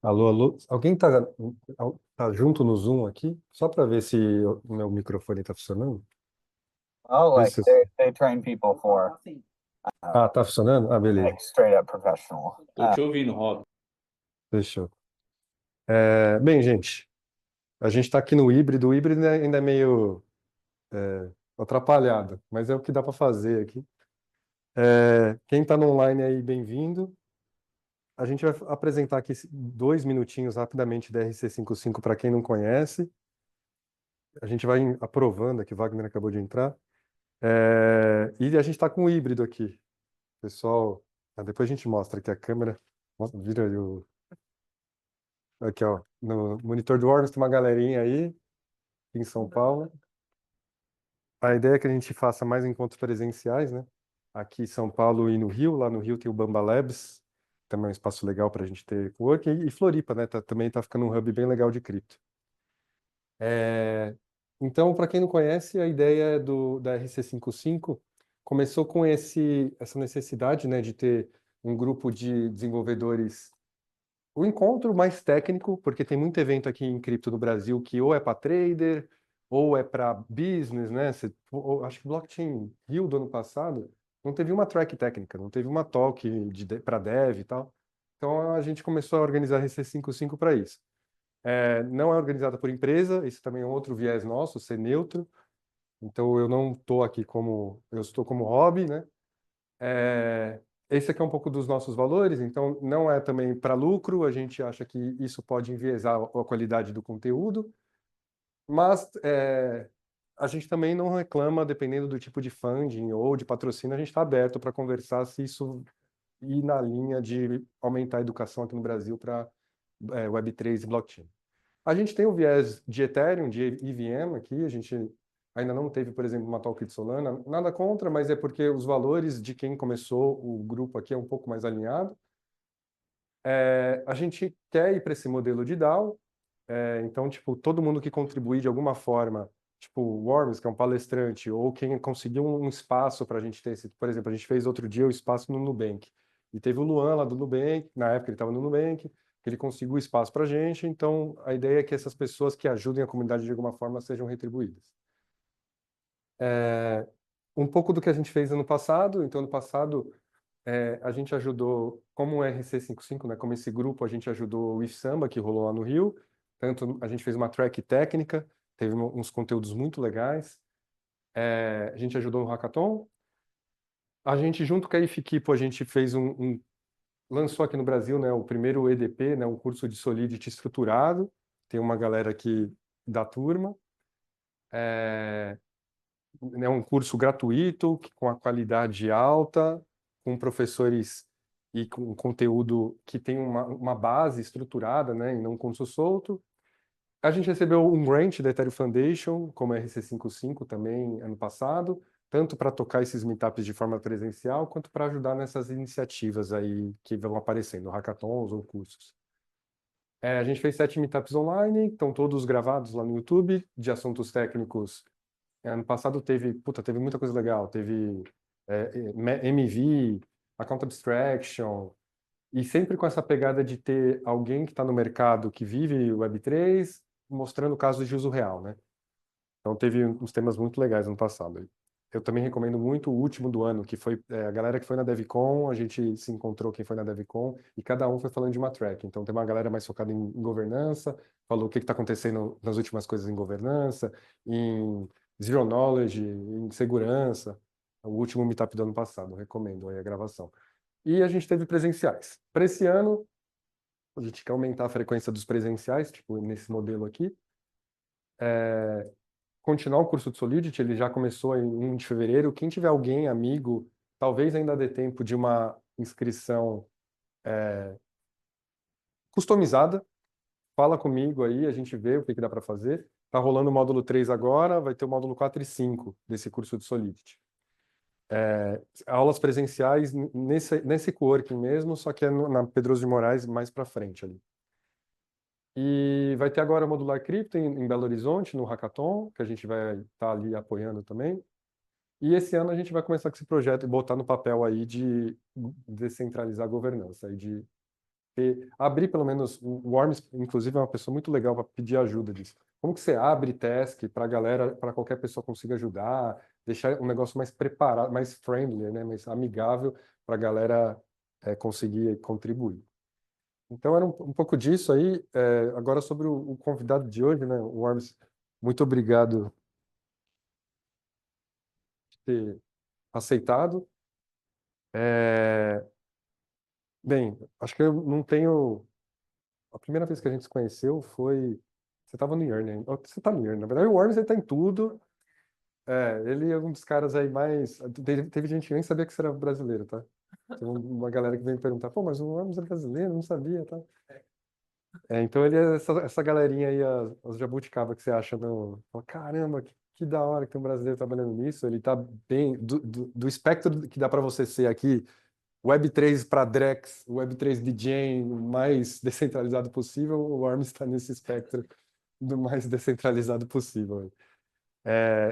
Alô, alô? Alguém tá junto no Zoom aqui? Só para ver se o meu microfone está funcionando? Oh, Vê like se... they train people for Ah, tá funcionando? Ah, beleza. like straight up professional. Tô te ouvindo, Rob. Fechou. Bem, gente, a gente está aqui no híbrido. O híbrido ainda é meio atrapalhado, mas é o que dá para fazer aqui. Quem está no online aí, bem-vindo. A gente vai apresentar aqui 2 minutinhos rapidamente da RC55 para quem não conhece. A gente vai aprovando aqui, Wagner acabou de entrar. E a gente está com o híbrido aqui. Pessoal, depois a gente mostra aqui a câmera. Vira aí aqui, ó, no monitor do Warner tem uma galerinha aí, em São Paulo. A ideia é que a gente faça mais encontros presenciais, né? Aqui em São Paulo e no Rio. Lá no Rio tem o Bamba Labs, também é um espaço legal para a gente ter work. E Floripa, né? Também tá ficando um hub bem legal de cripto. Então, para quem não conhece, a ideia da RC55 começou com essa necessidade, né, de ter um grupo de desenvolvedores, o encontro mais técnico, porque tem muito evento aqui em cripto no Brasil que ou é para trader ou é para business, né? Acho que o Blockchain Rio do ano passado não teve uma track técnica, não teve uma talk para dev e tal. Então a gente começou a organizar a RC55 para isso. Não é organizada por empresa, esse também é um outro viés nosso, ser neutro. Então eu não estou aqui eu estou como hobby, né? Esse aqui é um pouco dos nossos valores, então não é também para lucro, a gente acha que isso pode enviesar a qualidade do conteúdo, mas a gente também não reclama, dependendo do tipo de funding ou de patrocínio, a gente está aberto para conversar se isso ir na linha de aumentar a educação aqui no Brasil para Web3 e blockchain. A gente tem o viés de Ethereum, de EVM aqui, a gente ainda não teve, por exemplo, uma talk de Solana, nada contra, mas é porque os valores de quem começou o grupo aqui é um pouco mais alinhado. A gente quer ir para esse modelo de DAO, então, tipo, todo mundo que contribuir de alguma forma, tipo o Worms, que é um palestrante, ou quem conseguiu um espaço para a gente ter esse, por exemplo, a gente fez outro dia o espaço no Nubank, e teve o Luan lá do Nubank, na época ele estava no Nubank, que ele conseguiu espaço para a gente, então a ideia é que essas pessoas que ajudem a comunidade de alguma forma sejam retribuídas. Um pouco do que a gente fez ano passado, então ano passado a gente ajudou, como o RC55, né, como esse grupo, a gente ajudou o IF Samba, que rolou lá no Rio. Tanto a gente fez uma track técnica, teve uns conteúdos muito legais. A gente ajudou no Hackathon. A gente, junto com a IFKipo, a gente fez lançou aqui no Brasil, né, o primeiro EDP, né, um curso de Solidity estruturado. Tem uma galera aqui da turma. É um curso gratuito, com a qualidade alta, com professores e com conteúdo que tem uma base estruturada, né, e não um curso solto. A gente recebeu um grant da Ethereum Foundation, como a RC55 também, ano passado, tanto para tocar esses meetups de forma presencial, quanto para ajudar nessas iniciativas aí que vão aparecendo, hackathons ou cursos. A gente fez 7 meetups online, estão todos gravados lá no YouTube, de assuntos técnicos. Ano passado teve muita coisa legal. Teve MV, Account Abstraction, e sempre com essa pegada de ter alguém que está no mercado que vive Web3, mostrando casos de uso real, né? Então teve uns temas muito legais no passado. Eu também recomendo muito o último do ano, que foi a galera que foi na DevCon, a gente se encontrou quem foi na DevCon, e cada um foi falando de uma track. Então tem uma galera mais focada em governança, falou o que está acontecendo nas últimas coisas em governança, em zero knowledge, em segurança. O último meetup do ano passado, recomendo aí a gravação. E a gente teve presenciais. Para esse ano, a gente quer aumentar a frequência dos presenciais, tipo nesse modelo aqui. Continuar o curso de Solidity, ele já começou em 1 de fevereiro. Quem tiver alguém, amigo, talvez ainda dê tempo de uma inscrição customizada. Fala comigo aí, a gente vê o que dá para fazer. Tá rolando o módulo 3 agora, vai ter o módulo 4 e 5 desse curso de Solidity. Aulas presenciais nesse coworking mesmo, só que é na Pedroso de Moraes, mais para frente ali. E vai ter agora o Modular Cripto em Belo Horizonte, no Hackathon, que a gente vai estar ali apoiando também. E esse ano a gente vai começar com esse projeto e botar no papel aí de descentralizar a governança, aí de abrir pelo menos, o Worms, inclusive, é uma pessoa muito legal para pedir ajuda disso. Como que você abre task para a galera, para qualquer pessoa consiga ajudar, deixar um negócio mais preparado, mais friendly, né, mais amigável para a galera conseguir contribuir. Então era um pouco disso aí. Agora sobre o convidado de hoje, né, o Worms, muito obrigado por ter aceitado. Bem, acho que eu não tenho. A primeira vez que a gente se conheceu foi. Você estava no Yearn, né? Você está no Yearn. Na verdade, o Worms ele tá em tudo. Ele é um dos caras aí mais. Teve gente que nem sabia que você era brasileiro, tá? Tem uma galera que veio me perguntar, pô, mas o Worms é brasileiro, eu não sabia, tá? Então ele é essa galerinha aí, as jabuticaba que você acha no. Fala, caramba, que da hora que tem um brasileiro trabalhando nisso. Ele tá bem. Do espectro que dá para você ser aqui. Web3 para Drex, Web3 DJ, o mais descentralizado possível, o ARM está nesse espectro do mais descentralizado possível.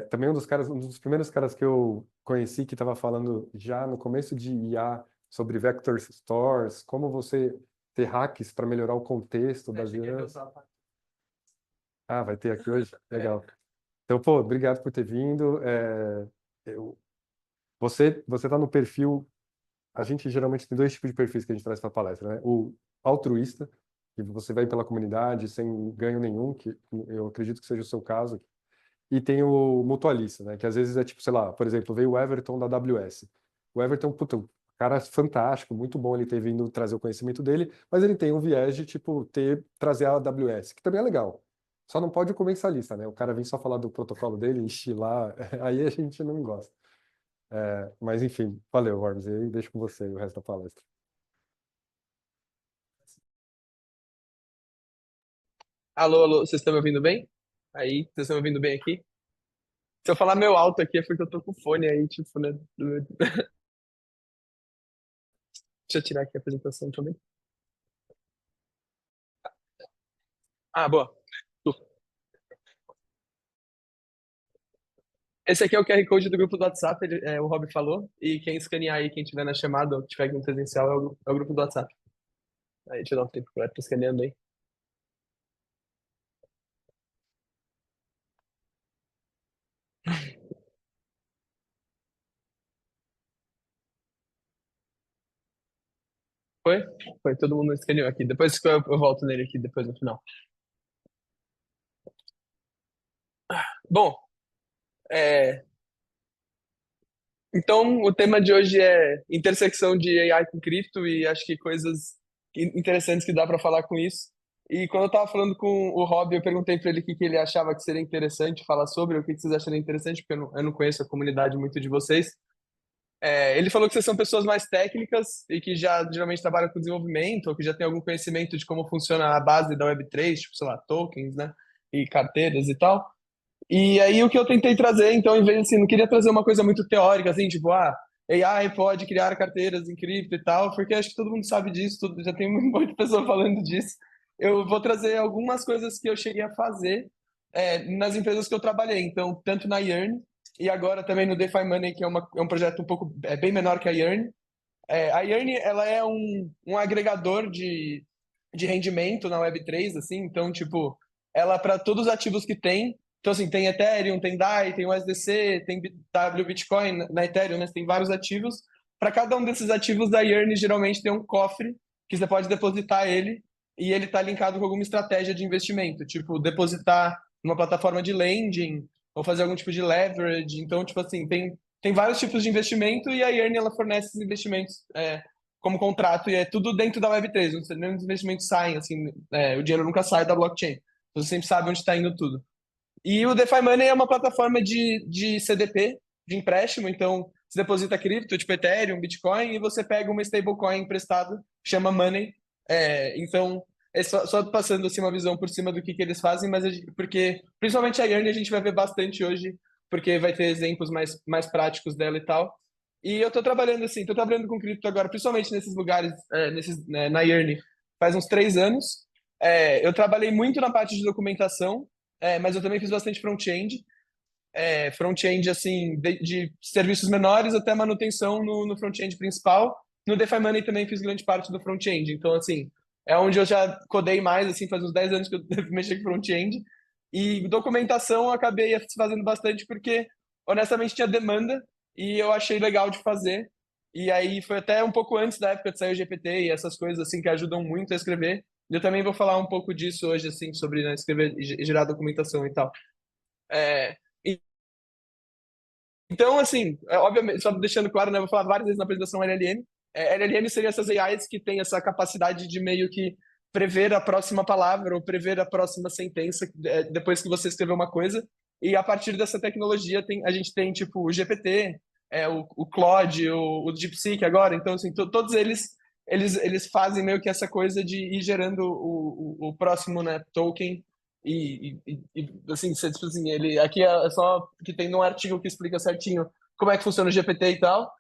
Também um dos primeiros caras que eu conheci que estava falando já no começo de IA sobre vector stores, como você ter hacks para melhorar o contexto das IAs. Ah, vai ter aqui hoje? Legal. Então, pô, obrigado por ter vindo. Você está no perfil. A gente geralmente tem dois tipos de perfis que a gente traz para a palestra, né? O altruísta, que você vai pela comunidade sem ganho nenhum, que eu acredito que seja o seu caso, e tem o mutualista, né? Que às vezes é tipo, sei lá, por exemplo, veio o Everton da AWS. O Everton, puta, um cara fantástico, muito bom ele ter vindo trazer o conhecimento dele, mas ele tem um viés de, tipo, trazer a AWS, que também é legal. Só não pode o comensalista, né? O cara vem só falar do protocolo dele, encher lá, aí a gente não gosta. Mas enfim, valeu, Worms, e aí deixo com você o resto da palestra. Alô, alô, vocês estão me ouvindo bem? Aí, vocês estão me ouvindo bem aqui? Se eu falar meu alto aqui é porque eu tô com fone aí, tipo, né? Deixa eu tirar aqui a apresentação também. Ah, boa. Esse aqui é o QR Code do grupo do WhatsApp, o Rob falou, e quem escanear aí, quem tiver na chamada ou tiver aqui no presencial, é o grupo do WhatsApp. Aí, deixa eu dar um tempo pra escaneando aí. Foi? Foi, todo mundo escaneou aqui. Depois que eu volto nele aqui, depois no final. Bom, é, então, o tema de hoje é intersecção de AI com cripto e acho que coisas interessantes que dá para falar com isso. E quando eu estava falando com o Rob, eu perguntei para ele o que que ele achava que seria interessante falar sobre, o que que vocês achariam interessante, porque eu não conheço a comunidade muito de vocês. Ele falou que vocês são pessoas mais técnicas e que já geralmente trabalham com desenvolvimento ou que já tem algum conhecimento de como funciona a base da Web3, tipo, sei lá, tokens, né? E carteiras e tal. E aí o que eu tentei trazer, então, em vez assim, não queria trazer uma coisa muito teórica, assim, tipo, AI pode criar carteiras em cripto e tal, porque acho que todo mundo sabe disso, já tem um monte de pessoa falando disso. Eu vou trazer algumas coisas que eu cheguei a fazer nas empresas que eu trabalhei, então, tanto na Yearn e agora também no DeFi Money, que é um projeto um pouco bem menor que a Yearn. A Yearn, ela é um agregador de rendimento na Web3, assim, então, tipo, ela para todos os ativos que tem, então, assim, tem Ethereum, tem DAI, tem USDC, tem W Bitcoin na Ethereum, né? Tem vários ativos. Para cada um desses ativos da Yearn, geralmente tem um cofre que você pode depositar ele e ele está linkado com alguma estratégia de investimento, tipo, depositar numa plataforma de lending ou fazer algum tipo de leverage. Então, tipo assim, tem vários tipos de investimento e a Yearn, ela fornece esses investimentos como contrato e é tudo dentro da Web3. Nenhum dos investimentos saem, assim, o dinheiro nunca sai da blockchain. Você sempre sabe onde está indo tudo. E o DeFi Money é uma plataforma de CDP, de empréstimo. Então, você deposita cripto, tipo Ethereum, Bitcoin, e você pega uma stablecoin emprestado, chama Money. Então, só passando assim, uma visão por cima do que eles fazem, mas porque, principalmente a Yearn, a gente vai ver bastante hoje, porque vai ter exemplos mais práticos dela e tal. E eu tô trabalhando assim, tô trabalhando com cripto agora, principalmente nesses lugares, na Yearn, faz uns 3 anos. Eu trabalhei muito na parte de documentação, mas eu também fiz bastante front-end. Front-end, assim, de serviços menores até manutenção no front-end principal. No DeFi Money também fiz grande parte do front-end. Então, assim, é onde eu já codei mais, assim, faz uns 10 anos que eu mexi com front-end. E documentação eu acabei fazendo bastante porque, honestamente, tinha demanda e eu achei legal de fazer. E aí foi até um pouco antes da época de sair o GPT e essas coisas, assim, que ajudam muito a escrever. E eu também vou falar um pouco disso hoje, assim, sobre, né, escrever e gerar documentação e tal. É, então, assim, obviamente, só deixando claro, né, eu vou falar várias vezes na apresentação LLM. LLM seria essas AIs que têm essa capacidade de meio que prever a próxima palavra ou prever a próxima sentença depois que você escreveu uma coisa. E a partir dessa tecnologia a gente tem tipo o GPT, o Claude, o DeepSeek agora. Então, assim, todos eles fazem meio que essa coisa de ir gerando o próximo, né, token assim, tipo assim, ele aqui é só que tem um artigo que explica certinho como é que funciona o GPT e tal.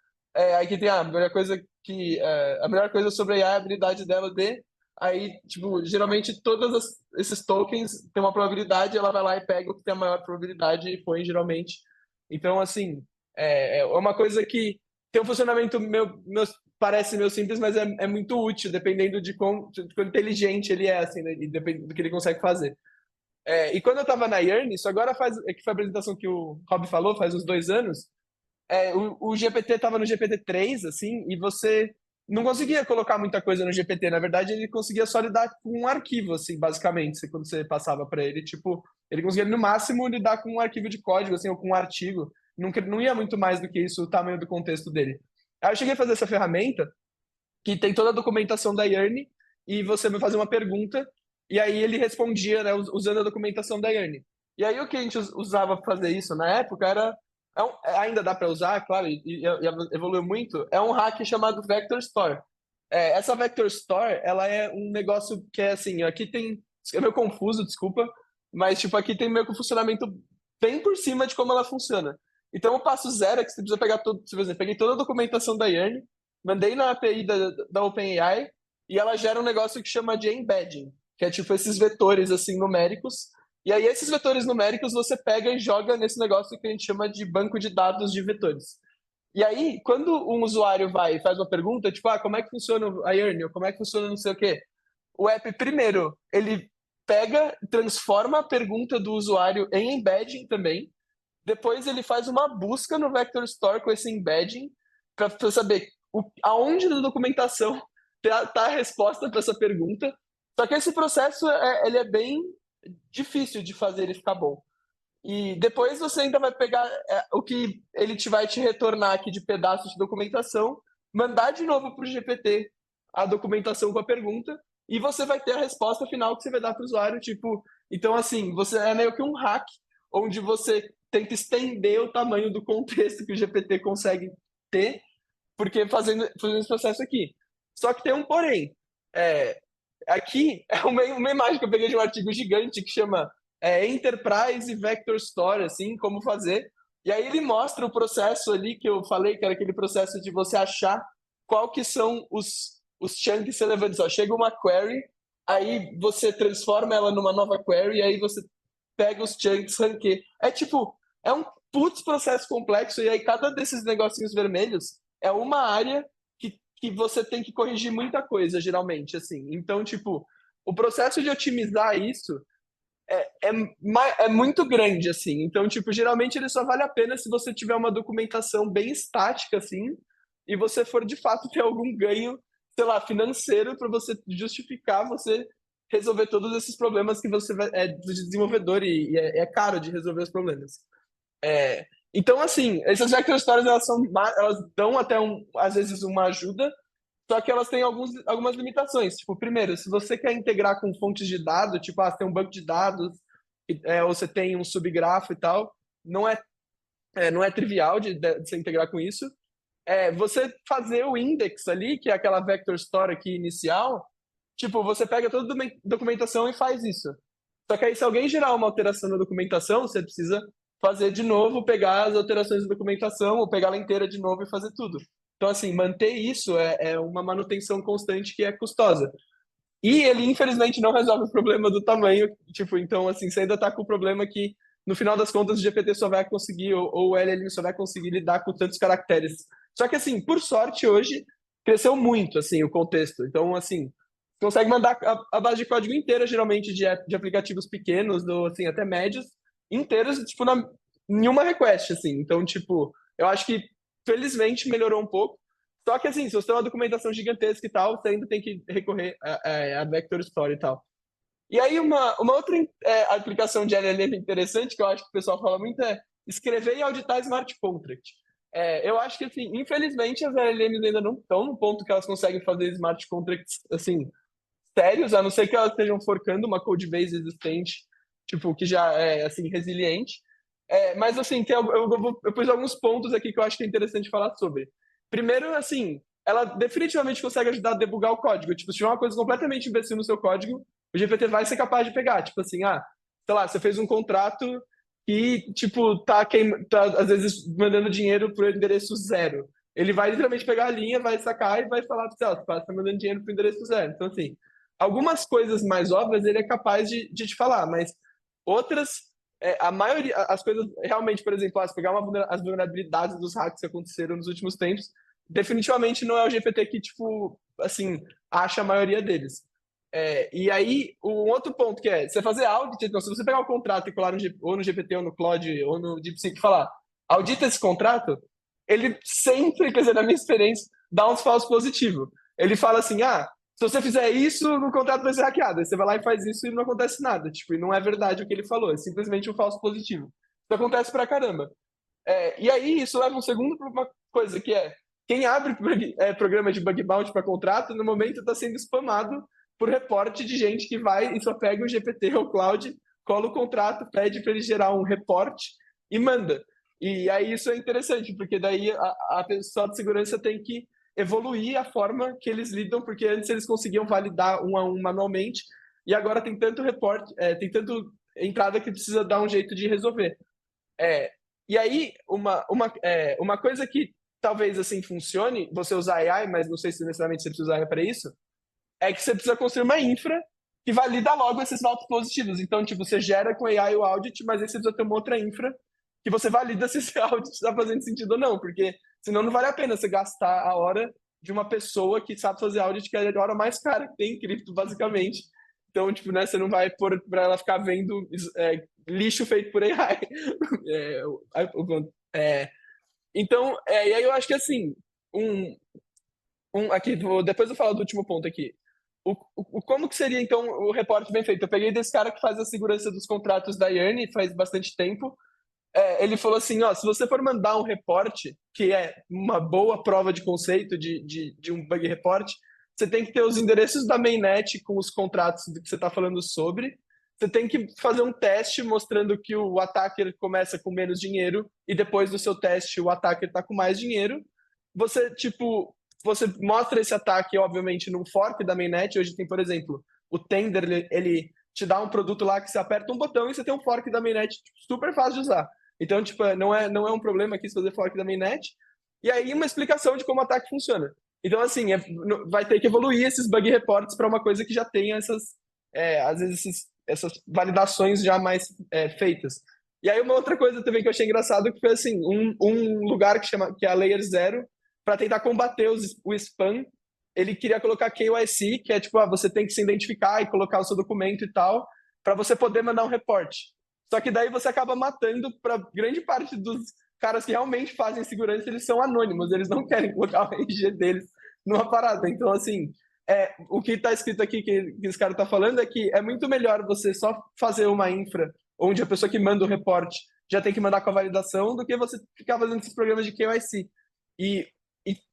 Aqui tem a melhor coisa sobre a AI é a habilidade dela de aí, tipo, geralmente esses tokens têm uma probabilidade, ela vai lá e pega o que tem a maior probabilidade e põe geralmente. Então, assim, é uma coisa que tem um funcionamento parece meio simples, mas é muito útil, dependendo de quão inteligente ele é, assim, né? E depende do que ele consegue fazer. E quando eu tava na Yearn, isso agora que foi a apresentação que o Rob falou, faz uns 2 anos, o GPT tava no GPT-3, assim, e você não conseguia colocar muita coisa no GPT. Na verdade, ele conseguia só lidar com um arquivo, assim, basicamente, quando você passava para ele. Tipo, ele conseguia, no máximo, lidar com um arquivo de código, assim, ou com um artigo. Não ia muito mais do que isso, o tamanho do contexto dele. Aí eu cheguei a fazer essa ferramenta, que tem toda a documentação da Yearn, e você vai fazer uma pergunta, e aí ele respondia, né, usando a documentação da Yearn. E aí o que a gente usava para fazer isso na época era, ainda dá para usar, claro, e evoluiu muito, é um hack chamado Vector Store. Essa Vector Store, ela é um negócio que é assim, aqui tem, é meio confuso, desculpa, mas tipo, aqui tem meio que um funcionamento bem por cima de como ela funciona. Então o passo zero é que você precisa pegar todo, por exemplo, peguei toda a documentação da Yearn, mandei na API da OpenAI e ela gera um negócio que chama de embedding, que é tipo esses vetores assim numéricos. E aí esses vetores numéricos você pega e joga nesse negócio que a gente chama de banco de dados de vetores. E aí, quando um usuário vai e faz uma pergunta, tipo, como é que funciona a Yearn, ou como é que funciona não sei o quê, o app, primeiro, ele pega, transforma a pergunta do usuário em embedding também, depois ele faz uma busca no Vector Store com esse embedding para saber aonde na documentação tá a resposta para essa pergunta. Só que esse processo ele é bem difícil de fazer ele ficar bom. E depois você ainda vai pegar o que ele vai te retornar aqui de pedaços de documentação, mandar de novo para o GPT a documentação com a pergunta, e você vai ter a resposta final que você vai dar para o usuário. Tipo, então, assim, você é meio que um hack, onde você tenta estender o tamanho do contexto que o GPT consegue ter, porque fazendo esse processo aqui. Só que tem um porém. Aqui é uma imagem que eu peguei de um artigo gigante que chama Enterprise Vector Store, assim, como fazer. E aí ele mostra o processo ali que eu falei, que era aquele processo de você achar qual que são os chunks relevantes. Ó, chega uma query, aí você transforma ela numa nova query, e aí você pega os chunks, ranqueia. É um putz processo complexo, e aí cada desses negocinhos vermelhos é uma área que você tem que corrigir muita coisa, geralmente, assim. Então, tipo, o processo de otimizar isso é muito grande, assim. Então, tipo, geralmente ele só vale a pena se você tiver uma documentação bem estática, assim, e você for, de fato, ter algum ganho, sei lá, financeiro para você justificar você resolver todos esses problemas que você de desenvolvedor e é caro de resolver os problemas. Então, assim, essas vector stories, elas dão até, às vezes, uma ajuda, só que elas têm algumas limitações. Tipo, primeiro, se você quer integrar com fontes de dados, tipo, você tem um banco de dados, ou você tem um subgrafo e tal, não é trivial de você integrar com isso. Você fazer o index ali, que é aquela vector store aqui inicial, tipo, você pega toda a documentação e faz isso. Só que aí, se alguém gerar uma alteração na documentação, você precisa fazer de novo, pegar as alterações da documentação, ou pegar ela inteira de novo e fazer tudo. Então, assim, manter isso é uma manutenção constante que é custosa. E ele, infelizmente, não resolve o problema do tamanho. Tipo, então, assim, você ainda está com o problema que, no final das contas, o GPT só vai conseguir, ou o LLM só vai conseguir lidar com tantos caracteres. Só que, assim, por sorte, hoje, cresceu muito, assim, o contexto. Então, assim, consegue mandar a base de código inteira, geralmente, de aplicativos pequenos, assim, até médios, inteiros, tipo, em uma request, assim. Então, tipo, eu acho que, felizmente, melhorou um pouco. Só que, assim, se você tem uma documentação gigantesca e tal, você ainda tem que recorrer a Vector Store e tal. E aí, uma outra aplicação de LLM interessante, que eu acho que o pessoal fala muito, é escrever e auditar smart contract. Eu acho que, assim, infelizmente, as LLMs ainda não estão no ponto que elas conseguem fazer smart contracts, assim, sérios, a não ser que elas estejam forcando uma codebase existente, tipo, que já é, assim, resiliente. Mas, assim, eu pus alguns pontos aqui que eu acho que é interessante falar sobre. Primeiro, assim, ela definitivamente consegue ajudar a debugar o código. Tipo, se tiver uma coisa completamente imbecil no seu código, o GPT vai ser capaz de pegar. Tipo assim, sei lá, você fez um contrato e, tipo, tá às vezes mandando dinheiro pro endereço zero. Ele vai literalmente pegar a linha, vai sacar e vai falar pra você, tá mandando dinheiro pro endereço zero. Então, assim, algumas coisas mais óbvias ele é capaz de te falar, mas outras, a maioria, as coisas realmente, por exemplo, se pegar as vulnerabilidades dos hacks que aconteceram nos últimos tempos, definitivamente não é o GPT que, tipo, assim, acha a maioria deles. E aí, um outro ponto que você fazer audit, então, se você pegar o contrato e colar ou no GPT, ou no Claude, ou no DeepSeek e falar, audita esse contrato, ele sempre, quer dizer, na minha experiência, dá uns falsos positivos. Ele fala assim, se você fizer isso, o contrato vai ser hackeado. Aí você vai lá e faz isso e não acontece nada. Tipo, e não é verdade o que ele falou, é simplesmente um falso positivo. Isso acontece pra caramba. E aí, isso leva um segundo para uma coisa, que quem abre programa de bug bounty para contrato, no momento está sendo spamado por reporte de gente que vai e só pega o GPT ou o Cloud, cola o contrato, pede para ele gerar um reporte e manda. E aí isso é interessante, porque daí a pessoa de segurança tem que evoluir a forma que eles lidam, porque antes eles conseguiam validar um a um manualmente, e agora tem tanto reporte, tem tanto entrada que precisa dar um jeito de resolver. E aí, uma coisa que talvez assim funcione, você usar AI, mas não sei se necessariamente você precisa usar AI para isso, é que você precisa construir uma infra que valida logo esses falsos positivos. Então, tipo, você gera com AI o audit, mas aí você precisa ter uma outra infra que você valida se esse audit está fazendo sentido ou não, porque senão não vale a pena você gastar a hora de uma pessoa que sabe fazer audit, que é a hora mais cara que tem em cripto, basicamente. Então, tipo, né, você não vai pôr para ela ficar vendo lixo feito por AI. Então, e aí eu acho que assim, aqui, depois eu falo do último ponto aqui. Como que seria, então, o reporte bem feito? Eu peguei desse cara que faz a segurança dos contratos da Yarn faz bastante tempo. Ele falou assim, se você for mandar um reporte, que é uma boa prova de conceito de um bug report, você tem que ter os endereços da mainnet com os contratos do que você está falando sobre. Você tem que fazer um teste mostrando que o attacker começa com menos dinheiro e depois do seu teste o attacker está com mais dinheiro. Você mostra esse ataque, obviamente, num fork da mainnet. Hoje tem, por exemplo, o Tender, ele te dá um produto lá que você aperta um botão e você tem um fork da mainnet super fácil de usar. Então, tipo, não é um problema aqui fazer fork da mainnet. E aí, uma explicação de como o ataque funciona. Então, assim, vai ter que evoluir esses bug reports para uma coisa que já tenha às vezes, essas validações já mais feitas. E aí, uma outra coisa também que eu achei engraçado, que foi, assim, um lugar que é a Layer Zero, para tentar combater o spam, ele queria colocar KYC, que é tipo, você tem que se identificar e colocar o seu documento e tal, para você poder mandar um reporte. Só que daí você acaba matando para grande parte dos caras que realmente fazem segurança, eles são anônimos, eles não querem colocar o RG deles numa parada. Então, assim, o que está escrito aqui, que esse cara está falando, é que é muito melhor você só fazer uma infra onde a pessoa que manda o reporte já tem que mandar com a validação, do que você ficar fazendo esses programas de KYC. E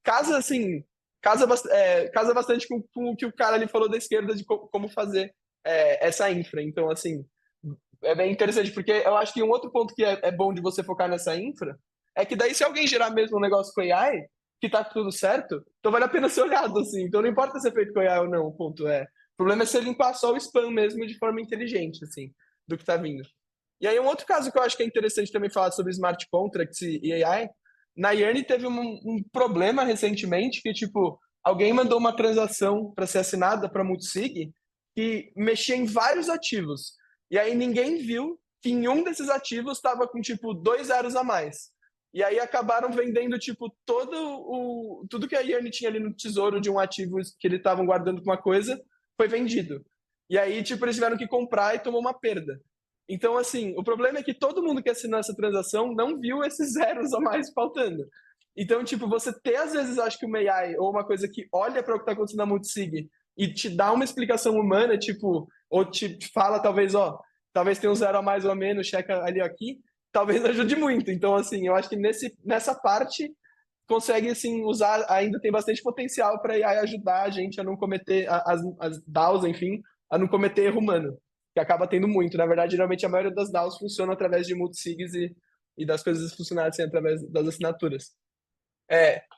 casa, assim, casa bastante com o que o cara ali falou da esquerda de como fazer essa infra. Então, assim, é bem interessante, porque eu acho que um outro ponto que é bom de você focar nessa infra é que daí se alguém gerar mesmo um negócio com AI, que tá tudo certo, então vale a pena ser olhado, assim. Então não importa se é feito com AI ou não, o ponto é. O problema é você limpar só o spam mesmo de forma inteligente, assim, do que tá vindo. E aí um outro caso que eu acho que é interessante também falar sobre smart contracts e AI, na Yarn teve um problema recentemente que, tipo, alguém mandou uma transação para ser assinada para multisig que mexia em vários ativos. E aí ninguém viu que em um desses ativos estava com, tipo, 2 zeros a mais. E aí acabaram vendendo, tipo, tudo que a Yarn tinha ali no tesouro de um ativo que eles estavam guardando com uma coisa, foi vendido. E aí, tipo, eles tiveram que comprar e tomou uma perda. Então, assim, o problema é que todo mundo que assinou essa transação não viu esses zeros a mais faltando. Então, tipo, você ter, às vezes, acho que uma AI ou uma coisa que olha para o que está acontecendo na multisig e te dá uma explicação humana, tipo, ou te fala, talvez, ó, talvez tenha um zero a mais ou a menos, checa ali ou aqui, talvez ajude muito. Então, assim, eu acho que nessa parte consegue, assim, usar, ainda tem bastante potencial para AI ajudar a gente a não cometer, as DAOs, enfim, a não cometer erro humano, que acaba tendo muito. Na verdade, geralmente a maioria das DAOs funciona através de multisigs e das coisas funcionarem assim, através das assinaturas.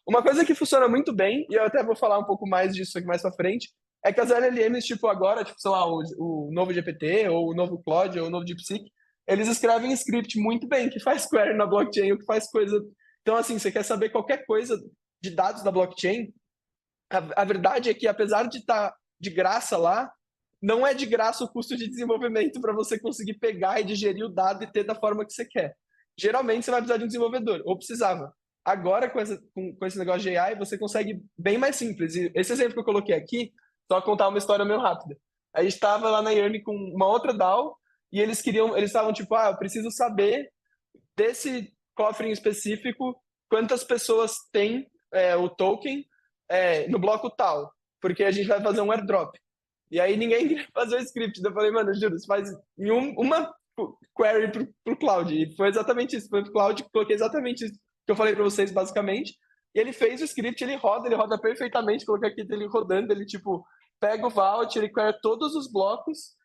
Uma coisa que funciona muito bem, e eu até vou falar um pouco mais disso aqui mais pra frente, é que as LLMs, tipo agora, tipo, sei lá, o novo GPT, ou o novo Claude, ou o novo DeepSeek, eles escrevem script muito bem, que faz query na blockchain, ou que faz coisa... Então, assim, você quer saber qualquer coisa de dados da blockchain, a verdade é que, apesar de estar de graça lá, não é de graça o custo de desenvolvimento para você conseguir pegar e digerir o dado e ter da forma que você quer. Geralmente, você vai precisar de um desenvolvedor, ou precisava. Agora, com esse negócio de AI, você consegue bem mais simples. E esse exemplo que eu coloquei aqui, só contar uma história meio rápida. A gente estava lá na Yearn com uma outra DAO, e eles estavam tipo, eu preciso saber desse cofre em específico quantas pessoas têm o token no bloco tal, porque a gente vai fazer um airdrop. E aí ninguém queria fazer o script. Eu falei, mano, juro, você faz em uma query pro Cloud. E foi exatamente isso. Foi pro Cloud, coloquei exatamente isso que eu falei para vocês, basicamente. E ele fez o script, ele roda perfeitamente. Coloquei aqui ele rodando, ele, tipo, pega o vault, ele query todos os blocos.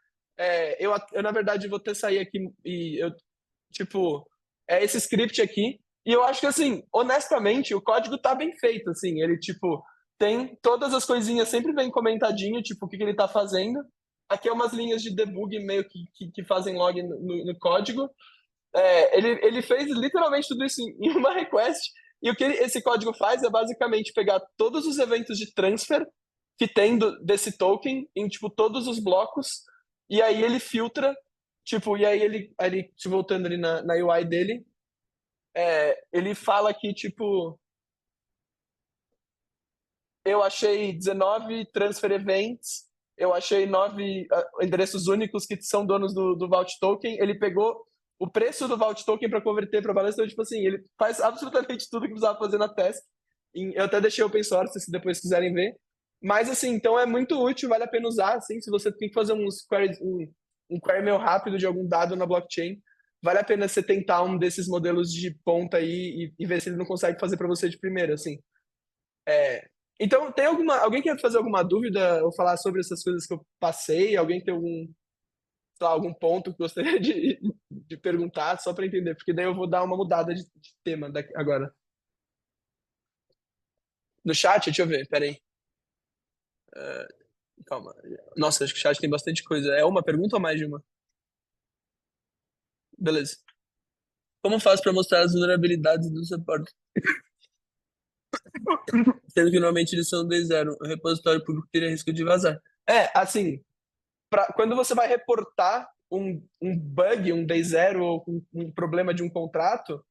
Eu, na verdade, vou ter sair aqui e eu, tipo, esse script aqui. E eu acho que, assim, honestamente, o código tá bem feito, assim. Ele, tipo, tem todas as coisinhas sempre bem comentadinho, tipo, o que ele tá fazendo. Aqui é umas linhas de debug meio que fazem log no código. Ele fez literalmente tudo isso em uma request. E o que esse código faz é basicamente pegar todos os eventos de transfer que tem desse token em, tipo, todos os blocos. E aí ele filtra, tipo, e aí ele voltando ali na UI dele, ele fala que, tipo, eu achei 19 transfer events, eu achei 9 endereços únicos que são donos do Vault Token. Ele pegou o preço do Vault Token para converter para balança, então, tipo assim, ele faz absolutamente tudo que precisava fazer na task. Eu até deixei open source, se depois quiserem ver. Mas, assim, então é muito útil, vale a pena usar, assim, se você tem que fazer um query meio rápido de algum dado na blockchain, vale a pena você tentar um desses modelos de ponta aí e ver se ele não consegue fazer para você de primeira, assim. Então, alguém quer fazer alguma dúvida ou falar sobre essas coisas que eu passei? Alguém tem algum, sei lá, algum ponto que gostaria de perguntar, só para entender? Porque daí eu vou dar uma mudada de tema agora. No chat, deixa eu ver, peraí. Calma. Nossa, acho que o chat tem bastante coisa. É uma pergunta ou mais de uma? Beleza. Como faz para mostrar as vulnerabilidades do suporte? Sendo que normalmente eles são 2.0. O repositório público teria risco de vazar. Assim, quando você vai reportar um bug, um day zero ou um problema de um contrato,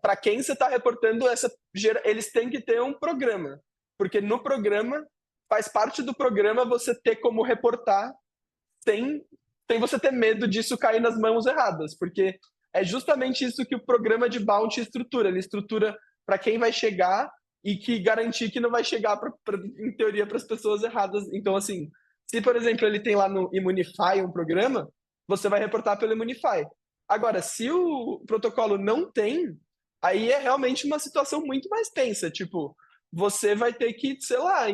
para quem você está reportando eles têm que ter um programa, porque no programa faz parte do programa você ter como reportar sem você ter medo disso cair nas mãos erradas, porque é justamente isso que o programa de bounty estrutura. Ele estrutura para quem vai chegar e que garantir que não vai chegar, em teoria, para as pessoas erradas. Então, assim, se, por exemplo, ele tem lá no Immunify um programa, você vai reportar pelo Immunify. Agora, se o protocolo não tem, aí é realmente uma situação muito mais tensa. Tipo, você vai ter que, sei lá,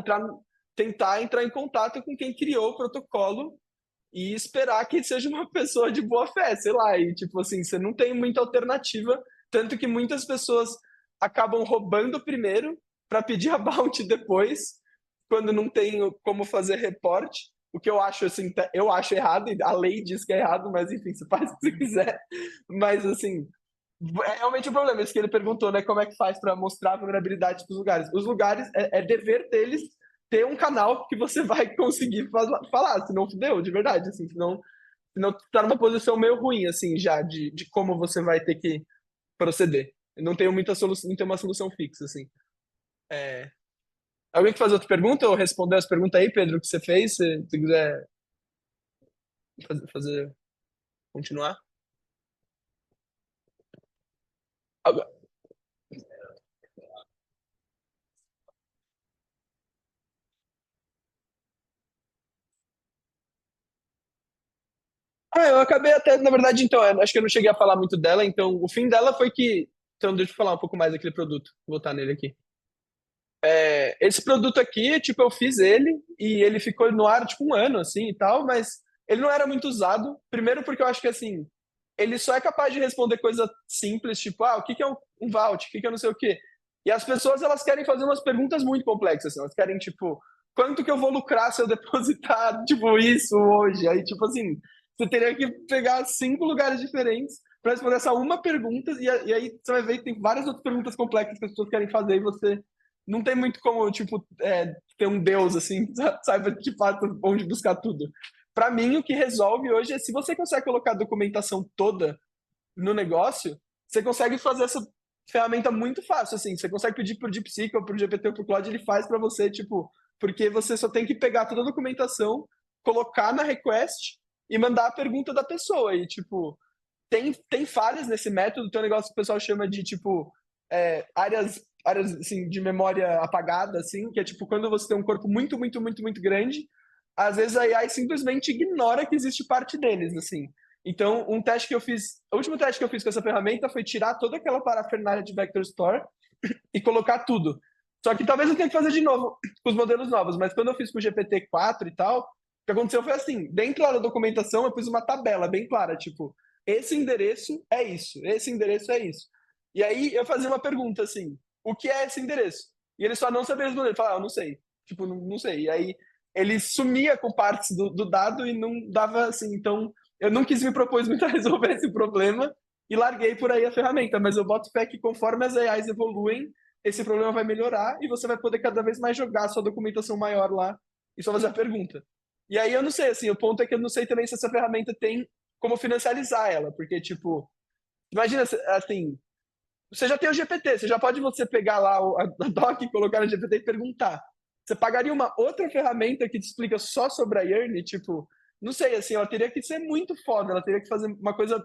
tentar entrar em contato com quem criou o protocolo e esperar que seja uma pessoa de boa fé, sei lá. E, tipo assim, você não tem muita alternativa, tanto que muitas pessoas acabam roubando primeiro para pedir a bounty depois, quando não tem como fazer reporte. O que eu acho, assim, eu acho errado, a lei diz que é errado, mas enfim, você faz o que você quiser. Mas, assim, é realmente o problema, isso que ele perguntou, né? Como é que faz para mostrar a vulnerabilidade dos lugares? Os lugares, é dever deles ter um canal que você vai conseguir falar, senão fudeu, de verdade, assim, senão tá numa posição meio ruim, assim, já, de como você vai ter que proceder. Não tem muita solução, não tem uma solução fixa, assim. Alguém quer fazer outra pergunta ou responder as perguntas aí, Pedro, que você fez? Se quiser fazer, continuar. Eu acabei até, na verdade, então, acho que eu não cheguei a falar muito dela, então, o fim dela foi que, então, deixa eu falar um pouco mais daquele produto, vou voltar nele aqui. Esse produto aqui, tipo, eu fiz ele e ele ficou no ar, tipo, um ano, assim, e tal, mas ele não era muito usado, primeiro porque eu acho que, assim, ele só é capaz de responder coisa simples, tipo, o que que é um vault, o que que é não sei o quê. E as pessoas, elas querem fazer umas perguntas muito complexas, assim, elas querem, tipo, quanto que eu vou lucrar se eu depositar, tipo, isso hoje? Aí, tipo assim, você teria que pegar 5 lugares diferentes para responder essa uma pergunta, e aí você vai ver que tem várias outras perguntas complexas que as pessoas querem fazer e você não tem muito como, tipo, ter um Deus, assim, saiba de fato onde buscar tudo. Para mim, o que resolve hoje é se você consegue colocar a documentação toda no negócio, você consegue fazer essa ferramenta muito fácil, assim. Você consegue pedir pro DeepSeek ou pro GPT ou pro Claude, ele faz para você, tipo, porque você só tem que pegar toda a documentação, colocar na request e mandar a pergunta da pessoa. E, tipo, tem falhas nesse método, tem um negócio que o pessoal chama de, tipo, áreas assim, de memória apagada, assim, que é tipo quando você tem um corpo muito, muito, muito, muito grande, às vezes a AI simplesmente ignora que existe parte deles, assim. Então, um teste que eu fiz, o último teste que eu fiz com essa ferramenta foi tirar toda aquela parafernália de Vector Store e colocar tudo. Só que talvez eu tenha que fazer de novo com os modelos novos, mas quando eu fiz com o GPT-4 e tal, o que aconteceu foi assim, dentro lá da documentação eu pus uma tabela bem clara, tipo, esse endereço é isso, esse endereço é isso. E aí eu fazia uma pergunta assim, o que é esse endereço? E ele só não sabia responder, ele falava, eu não sei, tipo, não sei. E aí ele sumia com partes do dado e não dava assim, então eu não quis me propor muito a resolver esse problema e larguei por aí a ferramenta, mas eu boto fé que conforme as AIs evoluem, esse problema vai melhorar e você vai poder cada vez mais jogar a sua documentação maior lá e só fazer a pergunta. E aí eu não sei, assim, o ponto é que eu não sei também se essa ferramenta tem como financializar ela, porque, tipo, imagina, assim, você já tem o GPT, você já pode você pegar lá a doc, colocar no GPT e perguntar. Você pagaria uma outra ferramenta que te explica só sobre a Yearn? Tipo, não sei, assim, ela teria que ser muito foda, ela teria que fazer uma coisa.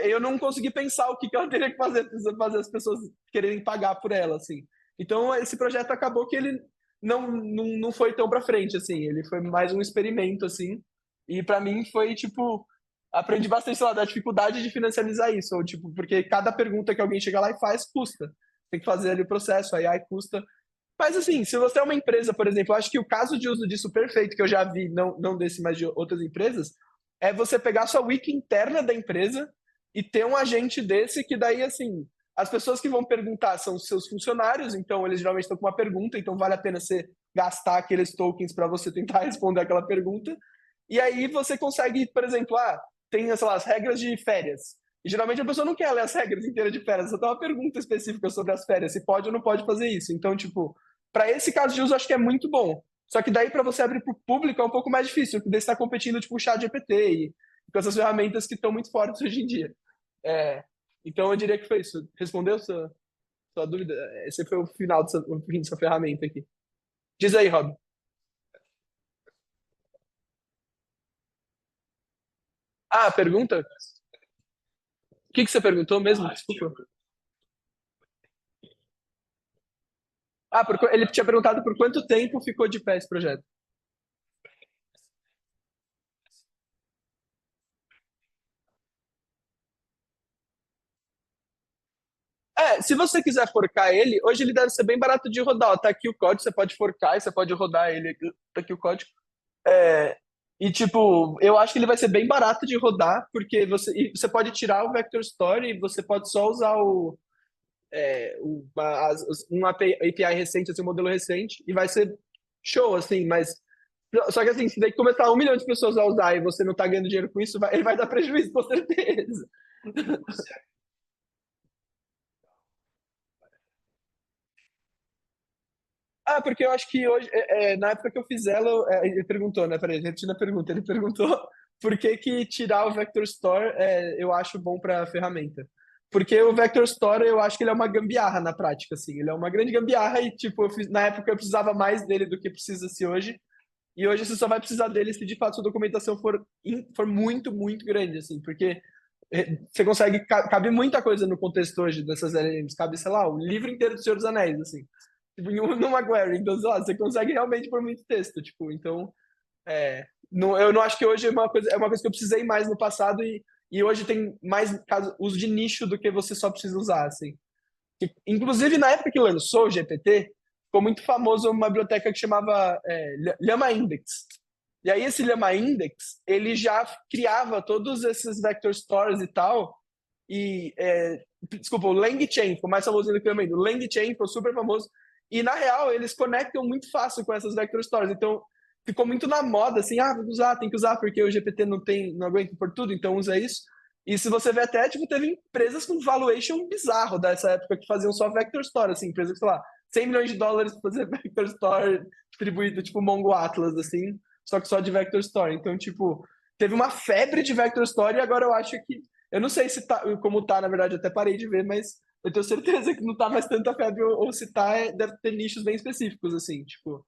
Eu não consegui pensar o que ela teria que fazer para fazer as pessoas quererem pagar por ela, assim. Então, esse projeto acabou que ele não foi tão para frente, assim. Ele foi mais um experimento, assim. E para mim foi, tipo, aprendi bastante, sei lá, da dificuldade de financializar isso. Ou, tipo, porque cada pergunta que alguém chega lá e faz, custa. Tem que fazer ali o processo, a AI custa. Mas, assim, se você é uma empresa, por exemplo, eu acho que o caso de uso disso perfeito, que eu já vi, não desse, mas de outras empresas, é você pegar a sua wiki interna da empresa e ter um agente desse que daí, assim, as pessoas que vão perguntar são os seus funcionários, então eles geralmente estão com uma pergunta, então vale a pena você gastar aqueles tokens para você tentar responder aquela pergunta. E aí você consegue, por exemplo, tem, sei lá, as regras de férias. E geralmente a pessoa não quer ler as regras inteiras de férias, só tem uma pergunta específica sobre as férias, se pode ou não pode fazer isso. Então, tipo, para esse caso de uso, acho que é muito bom. Só que daí, para você abrir para o público, é um pouco mais difícil, porque daí você está competindo tipo, o chat GPT e com essas ferramentas que estão muito fortes hoje em dia. É, então, eu diria que foi isso. Respondeu sua dúvida? Esse foi o fim dessa ferramenta aqui. Diz aí, Rob. Pergunta? O que você perguntou mesmo? Desculpa. Ele tinha perguntado por quanto tempo ficou de pé esse projeto. Se você quiser forcar ele, hoje ele deve ser bem barato de rodar. Ó, tá aqui o código, você pode forcar e você pode rodar ele. Tá aqui o código. É, e tipo, eu acho que ele vai ser bem barato de rodar, porque você pode tirar o Vector Store e você pode só usar um API recente, assim, um modelo recente, e vai ser show, assim, mas. Só que assim, se daí começar 1 milhão de pessoas a usar e você não tá ganhando dinheiro com isso, ele vai dar prejuízo, com certeza. Porque eu acho que hoje, na época que eu fiz ela, ele perguntou, né? Peraí, repetindo a pergunta, ele perguntou por que que tirar o Vector Store eu acho bom para a ferramenta. porque o Vector Store, eu acho que ele é uma gambiarra na prática, assim. Ele é uma grande gambiarra e, tipo, na época eu precisava mais dele do que precisa-se hoje. E hoje você só vai precisar dele se de fato sua documentação for muito, muito grande, assim, porque você consegue, cabe muita coisa no contexto hoje dessas LLMs, cabe, sei lá, o livro inteiro do Senhor dos Anéis, assim, tipo, numa query, então, sei lá, você consegue realmente por muito texto, tipo, então, eu não acho que hoje é uma coisa que eu precisei mais no passado e hoje tem mais uso de nicho do que você só precisa usar, assim. Inclusive, na época que lançou o GPT, ficou muito famoso uma biblioteca que chamava Llama Index. E aí esse Llama Index, ele já criava todos esses vector stores e tal, e, desculpa, o LangChain ficou mais famoso do que o Llama Index. O LangChain ficou super famoso, e na real eles conectam muito fácil com essas vector stores, então ficou muito na moda, assim, tem que usar, porque o GPT não aguenta por tudo, então usa isso. E se você vê até, tipo, teve empresas com valuation bizarro dessa época que faziam só Vector Store, assim, empresas, sei lá, 100 milhões de dólares para fazer Vector Store distribuído, tipo, Mongo Atlas, assim, só que só de Vector Store. Então, tipo, teve uma febre de Vector Store e agora eu acho que, eu não sei se tá, como tá, na verdade, até parei de ver, mas eu tenho certeza que não tá mais tanta febre, ou se tá, deve ter nichos bem específicos, assim, tipo,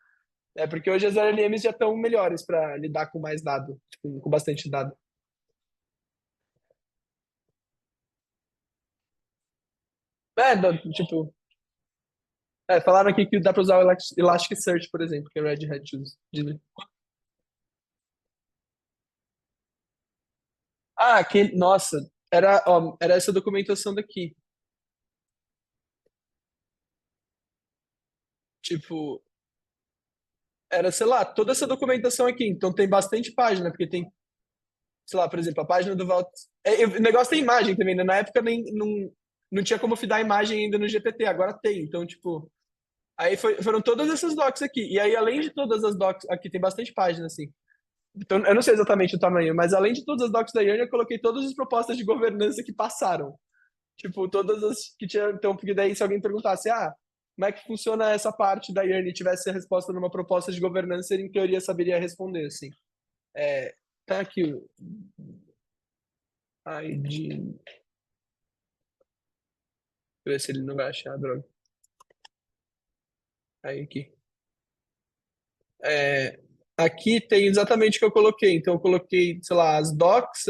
porque hoje as LLMs já estão melhores para lidar com mais dado, tipo, com bastante dado. Tipo, falaram aqui que dá para usar o Elasticsearch, por exemplo, que a Red Hat usa. Nossa, era essa documentação daqui. Tipo, era, sei lá, toda essa documentação aqui. Então tem bastante página, porque tem, sei lá, por exemplo, a página do Vault. O negócio tem imagem também, né? Na época não tinha como dar imagem ainda no GPT, agora tem. Então, tipo, aí foram todas essas docs aqui. E aí, além de todas as docs, aqui tem bastante página, assim. Então, eu não sei exatamente o tamanho, mas além de todas as docs da Yarn, eu coloquei todas as propostas de governança que passaram. Tipo, todas as que tinha. Então, porque daí, se alguém perguntasse, como é que funciona essa parte da Yarn e tivesse a resposta numa proposta de governança, ele, em teoria, saberia responder, assim. Tá aqui o ID. Deixa eu ver se ele não vai achar a droga. Aí, aqui. Aqui tem exatamente o que eu coloquei. Então, eu coloquei, sei lá, as docs,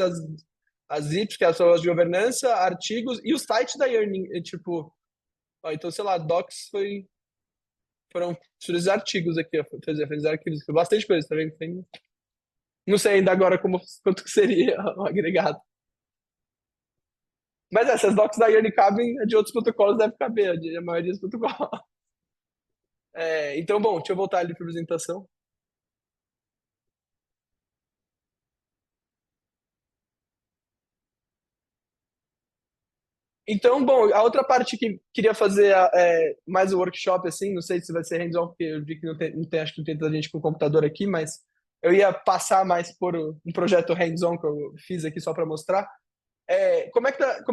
as zips, que são as de governança, artigos e o site da Yearning. Tipo, então, sei lá, docs foram os artigos aqui, ó, fez arquivos, foi bastante coisa, tá vendo? Não sei ainda agora quanto que seria o agregado. Mas essas docs da Yearning cabem, a de outros protocolos deve caber, a maioria dos protocolos. Então, bom, deixa eu voltar ali para a apresentação. Então, bom, a outra parte que queria fazer mais o workshop, assim, não sei se vai ser hands-on, porque eu vi que acho que não tem tanta gente com computador aqui, mas eu ia passar mais por um projeto hands-on que eu fiz aqui só para mostrar. Como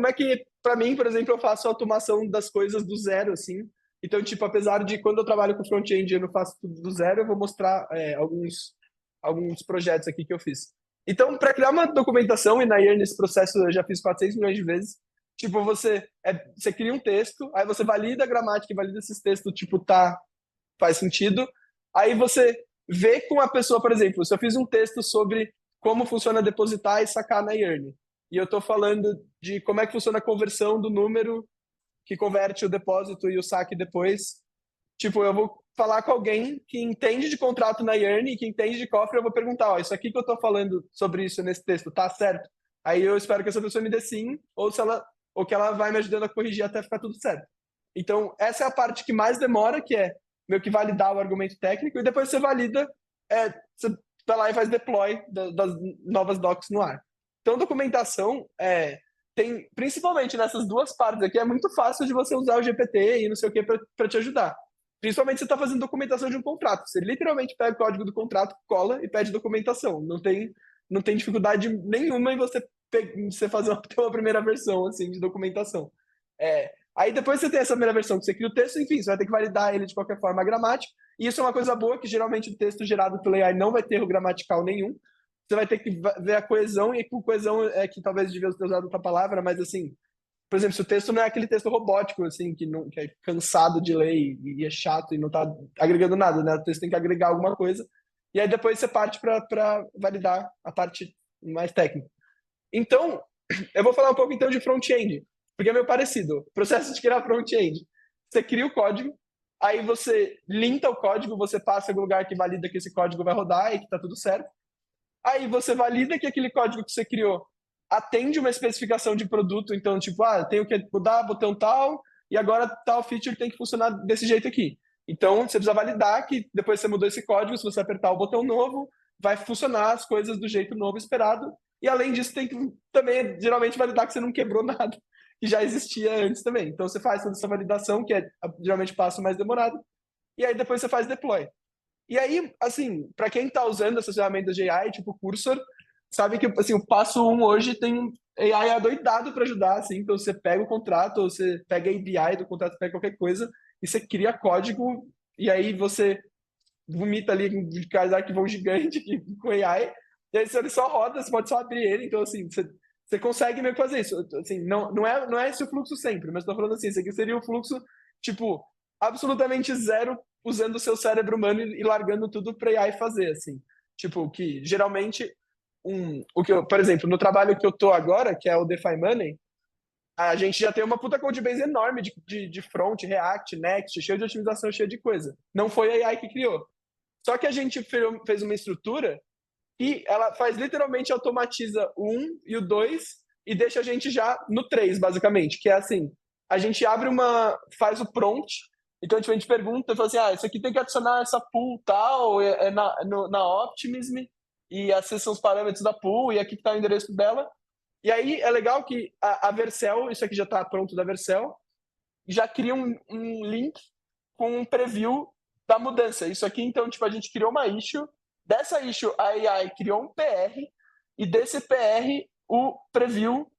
é que, para mim, por exemplo, eu faço a automação das coisas do zero, assim. Então, tipo, apesar de quando eu trabalho com front-end eu não faço tudo do zero, eu vou mostrar alguns projetos aqui que eu fiz. Então, para criar uma documentação, e na Yearn esse processo eu já fiz 400 milhões de vezes, tipo, você cria um texto, aí você valida a gramática e valida se esse texto, tipo, faz sentido. Aí você vê com a pessoa, por exemplo, se eu fiz um texto sobre como funciona depositar e sacar na Yearn, e eu estou falando de como é que funciona a conversão do número que converte o depósito e o saque depois. Tipo, eu vou falar com alguém que entende de contrato na Yearn e que entende de cofre, eu vou perguntar, isso aqui que eu estou falando sobre isso nesse texto, tá certo? Aí eu espero que essa pessoa me dê sim, ou que ela vai me ajudando a corrigir até ficar tudo certo. Então, essa é a parte que mais demora, que é meio que validar o argumento técnico, e depois você valida, você vai lá e faz deploy das novas docs no ar. Então, documentação tem, principalmente nessas duas partes aqui, é muito fácil de você usar o GPT e não sei o que para te ajudar. Principalmente se você está fazendo documentação de um contrato. Você literalmente pega o código do contrato, cola e pede documentação. Não tem dificuldade nenhuma em você fazer ter uma primeira versão assim, de documentação. Aí depois você tem essa primeira versão que você cria o texto, enfim, você vai ter que validar ele de qualquer forma a gramática. E isso é uma coisa boa, que geralmente o texto gerado pelo AI não vai ter erro gramatical nenhum. Você vai ter que ver a coesão, e com coesão é que talvez devia ter usado outra palavra, mas assim, por exemplo, se o texto não é aquele texto robótico, assim, que é cansado de ler e é chato e não tá agregando nada, né? O texto tem que agregar alguma coisa. E aí depois você parte para validar a parte mais técnica. Então, eu vou falar um pouco então de front-end, porque é meio parecido. O processo de criar front-end. Você cria o código, aí você linta o código, você passa em algum lugar que valida que esse código vai rodar e que tá tudo certo. Aí você valida que aquele código que você criou atende uma especificação de produto, então, tipo, tenho que mudar botão tal, e agora tal feature tem que funcionar desse jeito aqui. Então, você precisa validar que depois que você mudou esse código, se você apertar o botão novo, vai funcionar as coisas do jeito novo esperado. E além disso, tem que também, geralmente, validar que você não quebrou nada que já existia antes também. Então, você faz toda essa validação, que é geralmente o passo mais demorado, e aí depois você faz deploy. E aí, assim, para quem está usando essas ferramentas de AI, tipo Cursor, sabe que assim, o passo 1 hoje tem AI adoidado para ajudar, assim, então você pega o contrato, ou você pega a API do contrato, pega qualquer coisa, e você cria código, e aí você vomita ali de cada arquivo gigante com AI, e aí ele só roda, você pode só abrir ele, então assim, você consegue meio que fazer isso. Assim, não é esse o fluxo sempre, mas estou falando assim, esse aqui seria o fluxo, tipo, absolutamente zero, usando o seu cérebro humano e largando tudo para AI fazer, assim. Tipo, que geralmente, por exemplo, no trabalho que eu tô agora, que é o DeFi Money, a gente já tem uma puta codebase enorme de front, React, Next, cheio de otimização, cheio de coisa. Não foi a AI que criou. Só que a gente fez uma estrutura e ela faz literalmente automatiza o 1 e o 2 e deixa a gente já no 3, basicamente, que é assim, a gente faz o prompt, então tipo, a gente pergunta, fala assim, isso aqui tem que adicionar essa pool tal, na Optimism, e esses são os parâmetros da pool, e aqui está o endereço dela. E aí é legal que a Vercel, isso aqui já está pronto da Vercel, já cria um link com um preview da mudança. Isso aqui, então, tipo, a gente criou uma issue, dessa issue a AI criou um PR, e desse PR, o preview,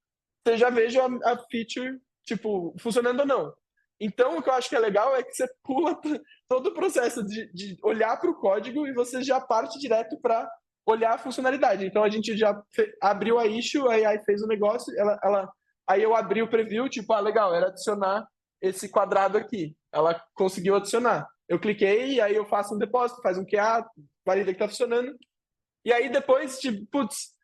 você já veja a feature, tipo, funcionando ou não. Então, o que eu acho que é legal é que você pula todo o processo de olhar para o código e você já parte direto para olhar a funcionalidade. Então, a gente já abriu a issue, a AI fez o negócio, aí eu abri o preview, tipo, legal, era adicionar esse quadrado aqui. Ela conseguiu adicionar. Eu cliquei, aí eu faço um depósito, faz um QA, valida que está funcionando. E aí depois, tipo, putz,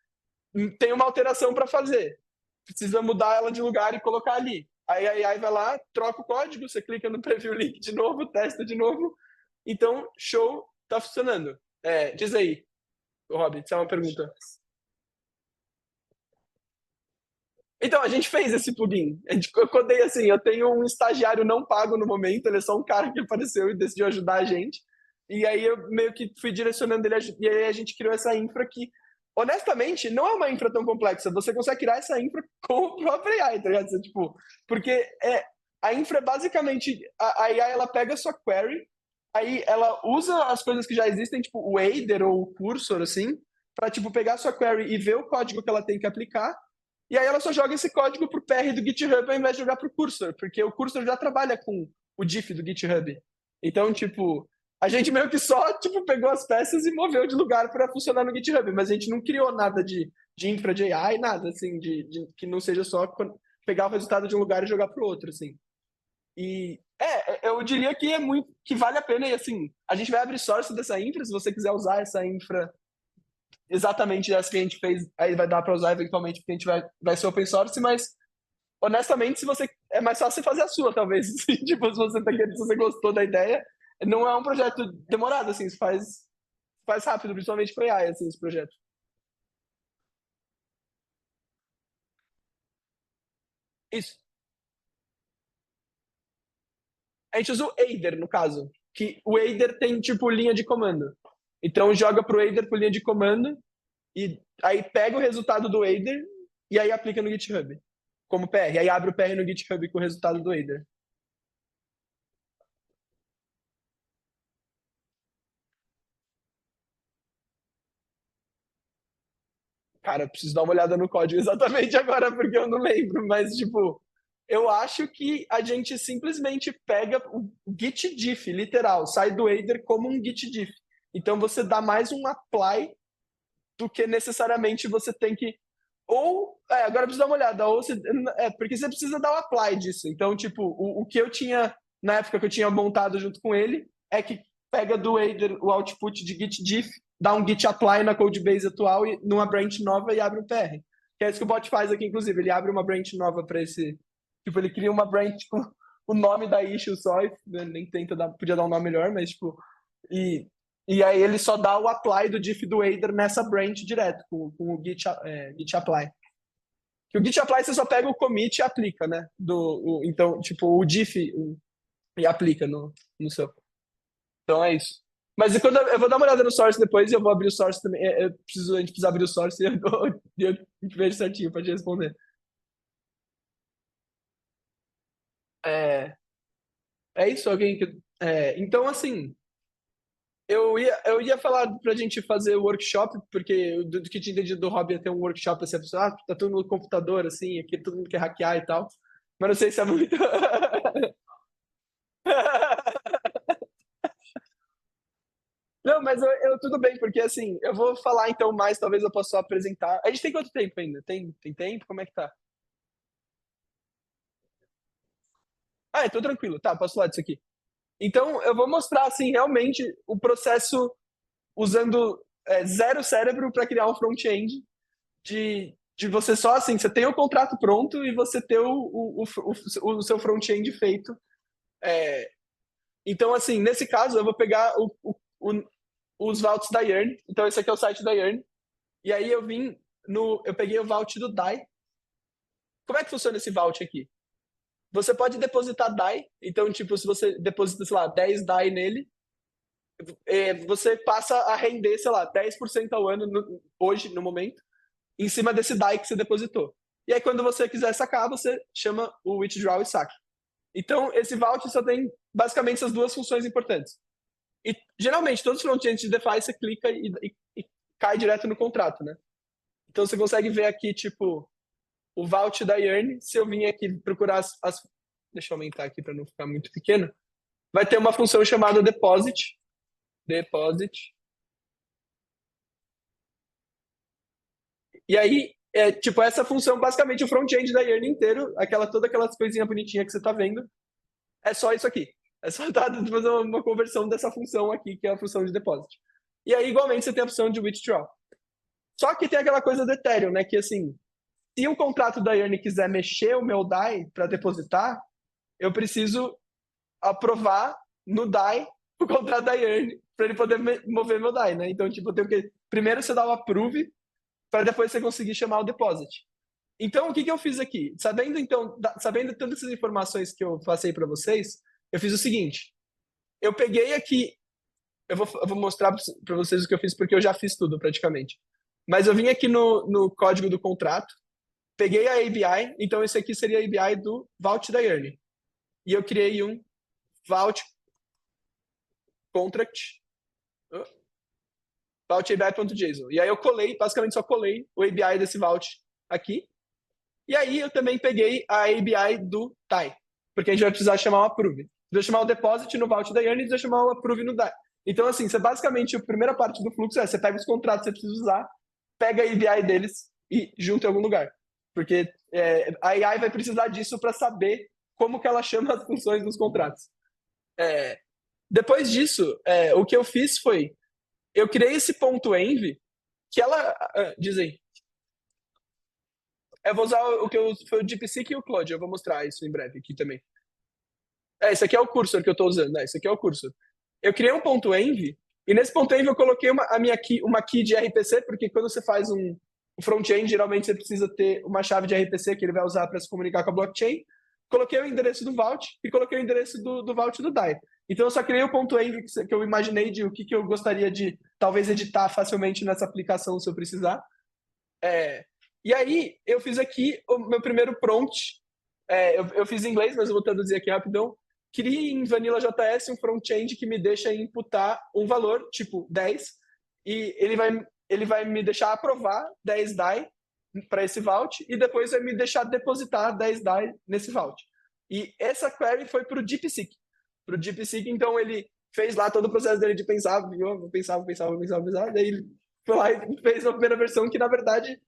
tem uma alteração para fazer. Precisa mudar ela de lugar e colocar ali. Aí a AI vai lá, troca o código, você clica no preview link de novo, testa de novo. Então, show, tá funcionando. Diz aí, Rob, isso é uma pergunta. Então, a gente fez esse plugin. Eu codei assim, eu tenho um estagiário não pago no momento, ele é só um cara que apareceu e decidiu ajudar a gente. E aí eu meio que fui direcionando ele, e aí a gente criou essa infra que, honestamente, não é uma infra tão complexa. Você consegue criar essa infra com o próprio AI, tá ligado? Tipo, porque a infra é basicamente, a AI ela pega a sua query, aí ela usa as coisas que já existem, tipo o Aider ou o Cursor, assim, para tipo, pegar a sua query e ver o código que ela tem que aplicar. E aí ela só joga esse código pro PR do GitHub ao invés de jogar pro Cursor, porque o Cursor já trabalha com o diff do GitHub. Então, tipo, a gente meio que só, tipo, pegou as peças e moveu de lugar para funcionar no GitHub, mas a gente não criou nada de infra de AI, nada, assim, que não seja só pegar o resultado de um lugar e jogar pro outro, assim. E, eu diria que é muito, que vale a pena, e assim, a gente vai abrir source dessa infra, se você quiser usar essa infra exatamente essa que a gente fez, aí vai dar para usar eventualmente, porque a gente vai ser open source, mas honestamente, se você é mais fácil você fazer a sua, talvez. Assim, tipo, se você tá querendo, se você gostou da ideia, não é um projeto demorado, assim, se faz rápido, principalmente para AI, assim, esse projeto. Isso. A gente usa o Aider, no caso, que o Aider tem, tipo, linha de comando. Então, joga pro Aider por linha de comando, e aí pega o resultado do Aider e aí aplica no GitHub, como PR. Aí abre o PR no GitHub com o resultado do Aider. Cara, eu preciso dar uma olhada no código exatamente agora, porque eu não lembro, mas, tipo, eu acho que a gente simplesmente pega o git diff, literal, sai do Aider como um git diff. Então você dá mais um apply do que necessariamente você tem que Ou, agora eu preciso dar uma olhada, porque você precisa dar o apply disso. Então, tipo, o que eu tinha, na época que eu tinha montado junto com ele, é que pega do Aider o output de git diff, dá um git apply na codebase atual e numa branch nova e abre um PR. Que é isso que o bot faz aqui, inclusive, ele abre uma branch nova para esse, tipo, ele cria uma branch com o nome da issue só, e nem podia dar um nome melhor, mas, tipo, e aí ele só dá o apply do diff do Aider nessa branch direto, com o git apply. Que o git apply você só pega o commit e aplica, né? Então, tipo, o diff e aplica no seu. Então é isso. Mas eu vou dar uma olhada no source depois e eu vou abrir o source também. A gente precisa abrir o source e eu vejo certinho para te responder. É isso, alguém que. Então, assim. Eu ia falar pra gente fazer o workshop, porque do que tinha entendido do hobby ia ter um workshop assim, a pessoa, tá todo mundo no computador, assim, aqui todo mundo quer hackear e tal. Mas não sei se é muito. Não, mas tudo bem, porque assim, eu vou falar então mais, talvez eu possa só apresentar. A gente tem quanto tempo ainda? Tem tempo? Como é que tá? Então tranquilo, tá, posso falar disso aqui. Então, eu vou mostrar, assim, realmente o processo usando zero cérebro para criar um front-end de você só assim, você tem o contrato pronto e você ter o seu front-end feito. Então, assim, nesse caso, eu vou pegar os vaults da Yearn. Então, esse aqui é o site da Yearn. E aí eu peguei o vault do DAI. Como é que funciona esse vault aqui? Você pode depositar DAI. Então, tipo, se você deposita, sei lá, 10 DAI nele, você passa a render, sei lá, 10% ao ano hoje, no momento, em cima desse DAI que você depositou. E aí, quando você quiser sacar, você chama o withdraw e saque. Então, esse vault só tem basicamente essas duas funções importantes. E, geralmente, todos os front-ends de DeFi, você clica e cai direto no contrato, né? Então, você consegue ver aqui, tipo, o vault da Yearn. Se eu vim aqui procurar Deixa eu aumentar aqui para não ficar muito pequeno. Vai ter uma função chamada deposit. Deposit. E aí, tipo, essa função, basicamente, o front-end da Yearn inteiro, todas aquelas coisinhas bonitinhas que você está vendo, é só isso aqui. É só fazer uma conversão dessa função aqui, que é a função de deposit. E aí, igualmente, você tem a opção de withdraw. Só que tem aquela coisa do Ethereum, né? Que, assim, se o contrato da Yearn quiser mexer o meu DAI para depositar, eu preciso aprovar no DAI o contrato da Yearn para ele poder mover meu DAI, né? Então, tipo, eu tenho que... Primeiro você dá o approve para depois você conseguir chamar o deposit. Então, o que eu fiz aqui? Sabendo todas essas informações que eu passei para vocês, eu fiz o seguinte. Eu peguei aqui... Eu vou mostrar para vocês o que eu fiz, porque eu já fiz tudo, praticamente. Mas eu vim aqui no código do contrato, peguei a ABI, então esse aqui seria a ABI do Vault da Yearn. E eu criei um Vault Contract, Vault ABI.json. E aí eu basicamente só colei o ABI desse Vault aqui. E aí eu também peguei a ABI do DAI, porque a gente vai precisar chamar o approve. Precisa chamar o deposit no Vault da Yearn e precisa chamar o approve no DAI. Então, assim, basicamente, a primeira parte do fluxo você pega os contratos que você precisa usar, pega a ABI deles e junta em algum lugar. Porque a AI vai precisar disso para saber como que ela chama as funções dos contratos. Depois disso, o que eu fiz foi, eu criei esse ponto .env, que ela... diz aí. Eu vou usar foi o DeepSeek e o Claude, eu vou mostrar isso em breve aqui também. Esse aqui é o cursor que eu estou usando, esse aqui é o cursor. Eu criei um ponto .env, e nesse ponto .env eu coloquei uma key de RPC, porque quando você faz um front-end, geralmente você precisa ter uma chave de RPC que ele vai usar para se comunicar com a blockchain. Coloquei o endereço do Vault e coloquei o endereço do Vault do DAI. Então eu só criei o ponto .env que eu imaginei de o que eu gostaria de talvez editar facilmente nessa aplicação se eu precisar. E aí eu fiz aqui o meu primeiro prompt. Eu fiz em inglês, mas eu vou traduzir aqui rapidão. Crie em Vanilla JS um front-end que me deixa imputar um valor, tipo 10, e ele vai me deixar aprovar 10 DAI para esse Vault, e depois vai me deixar depositar 10 DAI nesse Vault. E essa query foi para o DeepSeek. Para o DeepSeek, então, ele fez lá todo o processo dele de pensar, vou pensar, daí ele foi lá e fez a primeira versão que, na verdade,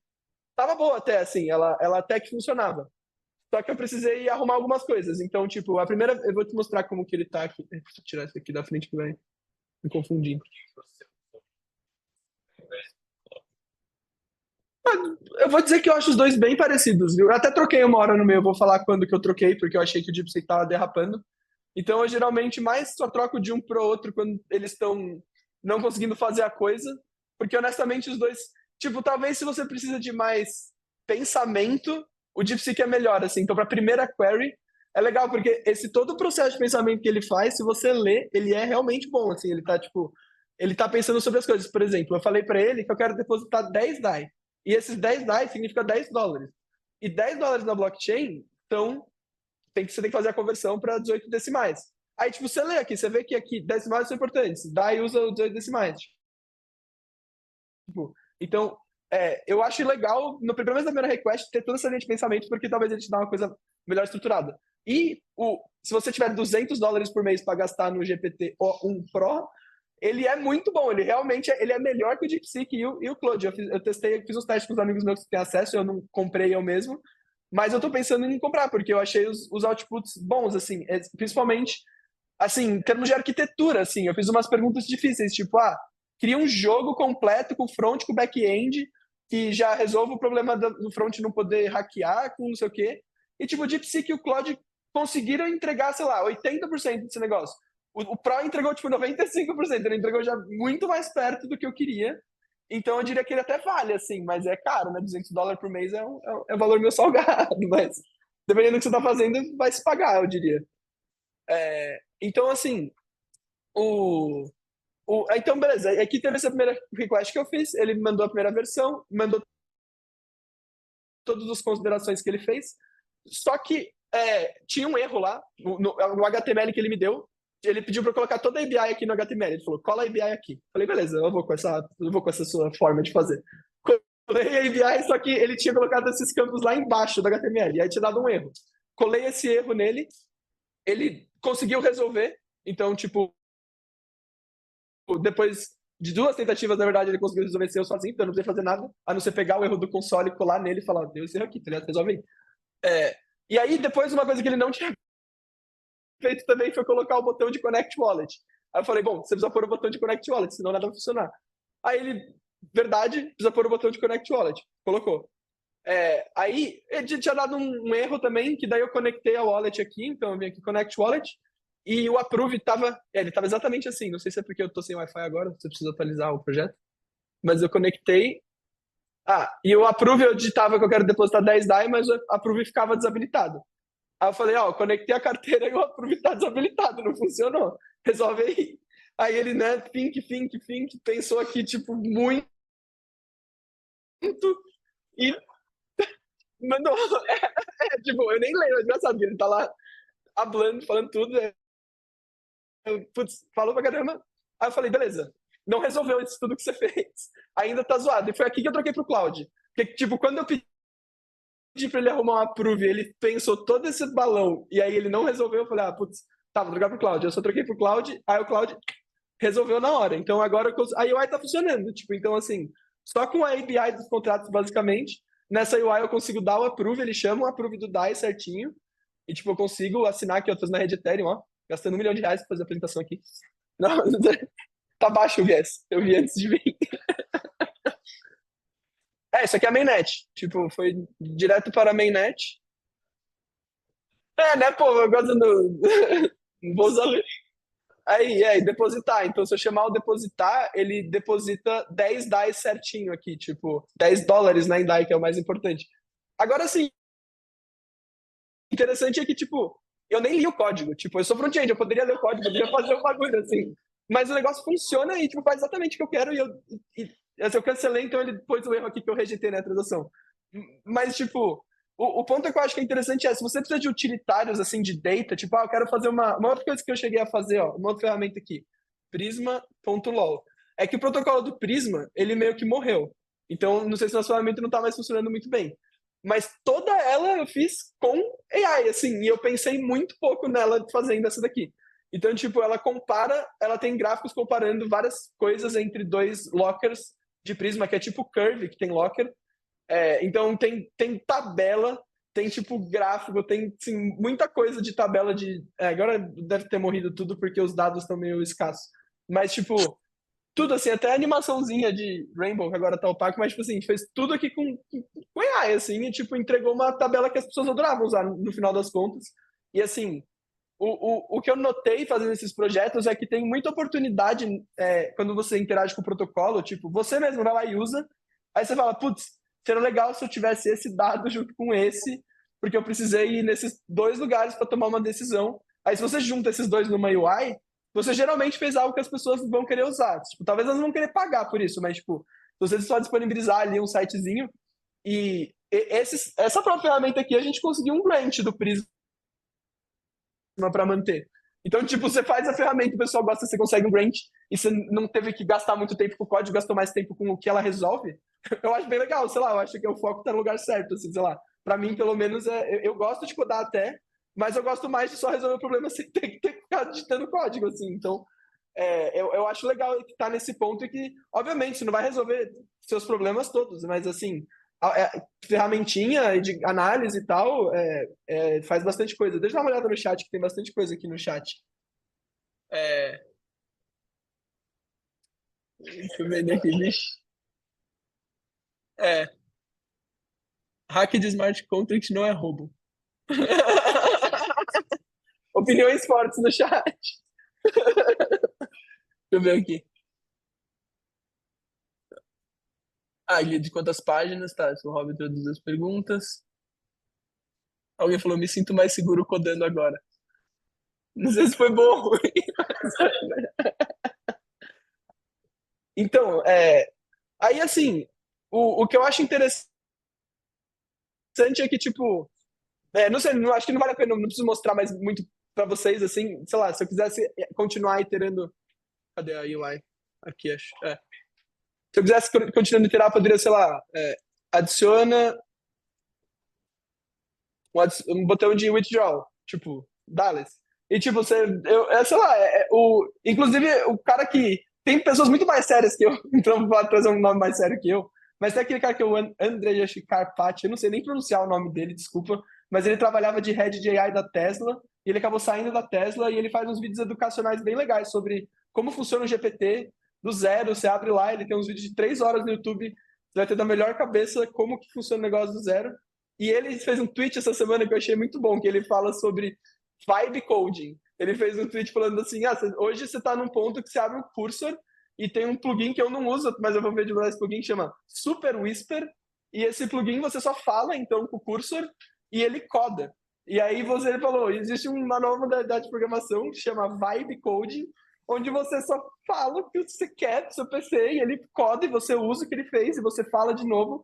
tava boa até, assim, ela até que funcionava. Só que eu precisei arrumar algumas coisas. Então, tipo, a primeira, eu vou te mostrar como que ele tá aqui. Deixa eu tirar isso aqui da frente que vai me confundir. Eu vou dizer que eu acho os dois bem parecidos, viu? Eu até troquei uma hora no meio, eu vou falar quando que eu troquei, porque eu achei que o DeepSeek tava derrapando. Então, eu geralmente mais só troco de um pro outro quando eles estão não conseguindo fazer a coisa, porque honestamente os dois, tipo, talvez se você precisa de mais pensamento, o DeepSeek é melhor, assim. Então, para a primeira query, é legal, porque esse todo o processo de pensamento que ele faz, se você lê, ele é realmente bom, assim. Ele tá, tipo, ele tá pensando sobre as coisas. Por exemplo, eu falei para ele que eu quero depositar 10 DAI. E esses 10 DAI significa $10. E $10 na blockchain, então, você tem que fazer a conversão para 18 decimais. Aí, tipo, você lê aqui, você vê que aqui decimais são importantes. DAI usa os 18 decimais. Tipo, então, eu acho legal, no primeiro da primeira request, ter toda essa linha de pensamento, porque talvez ele te dá uma coisa melhor estruturada. E se você tiver $200 por mês para gastar no GPT-1 Pro, ele é muito bom, ele realmente ele é melhor que o DeepSeek e o Claude. Eu testei, fiz uns testes com os amigos meus que têm acesso, eu não comprei eu mesmo, mas eu tô pensando em comprar, porque eu achei os outputs bons, assim, principalmente, assim, em termos de arquitetura, assim, eu fiz umas perguntas difíceis, tipo, cria um jogo completo com front, com back-end, que já resolve o problema do front não poder hackear, com não sei o quê. E, tipo, o DeepSeek e o Claude conseguiram entregar, sei lá, 80% desse negócio. O Pro entregou, tipo, 95%. Ele entregou já muito mais perto do que eu queria. Então, eu diria que ele até vale, assim, mas é caro, né? $200 por mês é um valor meio salgado, mas dependendo do que você tá fazendo, vai se pagar, eu diria. Então, assim, então, beleza. Aqui teve essa primeira request que eu fiz. Ele me mandou a primeira versão, mandou todas as considerações que ele fez. Só que tinha um erro lá no HTML que ele me deu. Ele pediu para eu colocar toda a ABI aqui no HTML. Ele falou, cola a ABI aqui. Falei, beleza, eu vou com essa sua forma de fazer. Colei a ABI, só que ele tinha colocado esses campos lá embaixo do HTML. E aí tinha dado um erro. Colei esse erro nele. Ele conseguiu resolver. Então, tipo, depois de 2 tentativas, na verdade, ele conseguiu resolver eu sozinho, então eu não precisei fazer nada, a não ser pegar o erro do console, colar nele e falar, deu esse erro aqui, tá ligado? Resolve aí. E aí, depois, uma coisa que ele não tinha feito também foi colocar o botão de Connect Wallet. Aí eu falei, bom, você precisa pôr o botão de Connect Wallet, senão nada vai funcionar. Aí ele, verdade, precisa pôr o botão de Connect Wallet. Colocou. Aí ele tinha dado um erro também, que daí eu conectei a wallet aqui, então eu vim aqui Connect Wallet, e o approve estava ele estava exatamente assim, não sei se é porque eu tô sem Wi-Fi agora, você precisa atualizar o projeto, mas eu conectei, e o approve eu digitava que eu quero depositar 10 DAI, mas o approve ficava desabilitado. Aí eu falei, eu conectei a carteira e o approve está desabilitado, não funcionou, resolve aí. Aí ele, né, think, pensou aqui, tipo, muito, e mandou, tipo, eu nem lembro, é engraçado, que ele tá lá hablando, falando tudo, putz, falou pra caramba. Aí eu falei, beleza, não resolveu isso tudo que você fez. Ainda tá zoado. E foi aqui que eu troquei pro Cloud. Porque, tipo, quando eu pedi pra ele arrumar uma approve, ele pensou todo esse balão, e aí ele não resolveu, eu falei, putz, tá, vou trocar pro Cloud. Eu só troquei pro Cloud, aí o Cloud resolveu na hora. Então agora a UI tá funcionando. Tipo, então assim, só com a API dos contratos, basicamente, nessa UI eu consigo dar o approve, ele chama o approve do DAI certinho, e tipo, eu consigo assinar aqui outras na rede Ethereum, ó, gastando R$1 milhão pra fazer a apresentação aqui. Não, tá baixo o gas, eu vi antes de vir. Isso aqui é a mainnet. Tipo, foi direto para a mainnet. Né, pô, eu gosto do. Vou usar. Aí, depositar. Então, se eu chamar o depositar, ele deposita 10 DAI certinho aqui, tipo, $10 na DAI, que é o mais importante. Agora sim, interessante é que, tipo, eu nem li o código. Tipo, eu sou front-end, eu poderia ler o código, poderia fazer o bagulho, assim. Mas o negócio funciona e, tipo, faz exatamente o que eu quero assim, eu cancelei, então ele pôs o erro aqui que eu rejeitei na transação. Mas, tipo, o ponto que eu acho que é interessante se você precisa de utilitários, assim, de data, tipo, eu quero fazer uma outra coisa que eu cheguei a fazer, ó, uma outra ferramenta aqui, prisma.lol. É que o protocolo do Prisma, ele meio que morreu. Então, não sei se nossa ferramenta não tá mais funcionando muito bem. Mas toda ela eu fiz com AI, assim, e eu pensei muito pouco nela fazendo essa daqui. Então, tipo, ela tem gráficos comparando várias coisas entre dois lockers de Prisma, que é tipo Curve, que tem locker, Então tem tabela, tem tipo gráfico, tem assim, muita coisa de tabela de. Agora deve ter morrido tudo porque os dados estão meio escassos. Mas, tipo, tudo assim, até a animaçãozinha de Rainbow, que agora tá opaco, mas tipo assim, a gente fez tudo aqui com AI, assim, e tipo, entregou uma tabela que as pessoas adoravam usar no final das contas. E assim, o que eu notei fazendo esses projetos é que tem muita oportunidade quando você interage com o protocolo, tipo, você mesmo vai lá e usa, aí você fala, putz, seria legal se eu tivesse esse dado junto com esse, porque eu precisei ir nesses dois lugares para tomar uma decisão. Aí se você junta esses dois numa UI, você geralmente fez algo que as pessoas vão querer usar. Tipo, talvez elas não vão querer pagar por isso, mas tipo, se você só disponibilizar ali um sitezinho essa própria ferramenta aqui a gente conseguiu um grant do Prisma para manter. Então, tipo, você faz a ferramenta, o pessoal gosta, você consegue um grant e você não teve que gastar muito tempo com o código, gastou mais tempo com o que ela resolve. Eu acho bem legal, sei lá, eu acho que o foco tá no lugar certo, assim, sei lá. Para mim, pelo menos, eu gosto de codar até, mas eu gosto mais de só resolver o problema sem ter que ficar digitando código, assim. Então, eu acho legal que tá nesse ponto e que, obviamente, você não vai resolver seus problemas todos, mas, assim, ferramentinha de análise e tal faz bastante coisa. Deixa eu dar uma olhada no chat, que tem bastante coisa aqui no chat. Deixa eu ver aqui, vixe. Hack de smart contract não é roubo. Opiniões fortes no chat. Deixa eu ver aqui. Guia de quantas páginas, tá? Se o Rob introduziu as perguntas. Alguém falou, me sinto mais seguro codando agora. Não sei se foi bom ou ruim. Então, aí assim, o que eu acho interessante é que, tipo, não sei, acho que não vale a pena, não preciso mostrar mais muito pra vocês, assim, sei lá, se eu quisesse continuar iterando. Cadê a UI? Aqui, acho. Se eu quisesse continuar a iterar, eu poderia, sei lá, adiciona um botão de withdraw, tipo, Dallas. E, tipo, sei lá, inclusive, o cara que. Tem pessoas muito mais sérias que eu, então vou trazer um nome mais sério que eu. Mas tem aquele cara que é o Andrei Carpati, eu não sei nem pronunciar o nome dele, desculpa, mas ele trabalhava de head de AI da Tesla, e ele acabou saindo da Tesla, e ele faz uns vídeos educacionais bem legais sobre como funciona o GPT do zero. Você abre lá, ele tem uns vídeos de 3 horas no YouTube, você vai ter da melhor cabeça como que funciona o negócio do zero. E ele fez um tweet essa semana que eu achei muito bom, que ele fala sobre vibe coding. Ele fez um tweet falando assim, hoje você está num ponto que você abre um cursor e tem um plugin que eu não uso, mas eu vou ver de esse plugin que chama Super Whisper, e esse plugin você só fala, então, com o cursor, e ele coda. E aí ele falou, existe uma nova modalidade de programação que chama Vibe Coding, onde você só fala o que você quer pro seu PC, e ele coda, e você usa o que ele fez, e você fala de novo.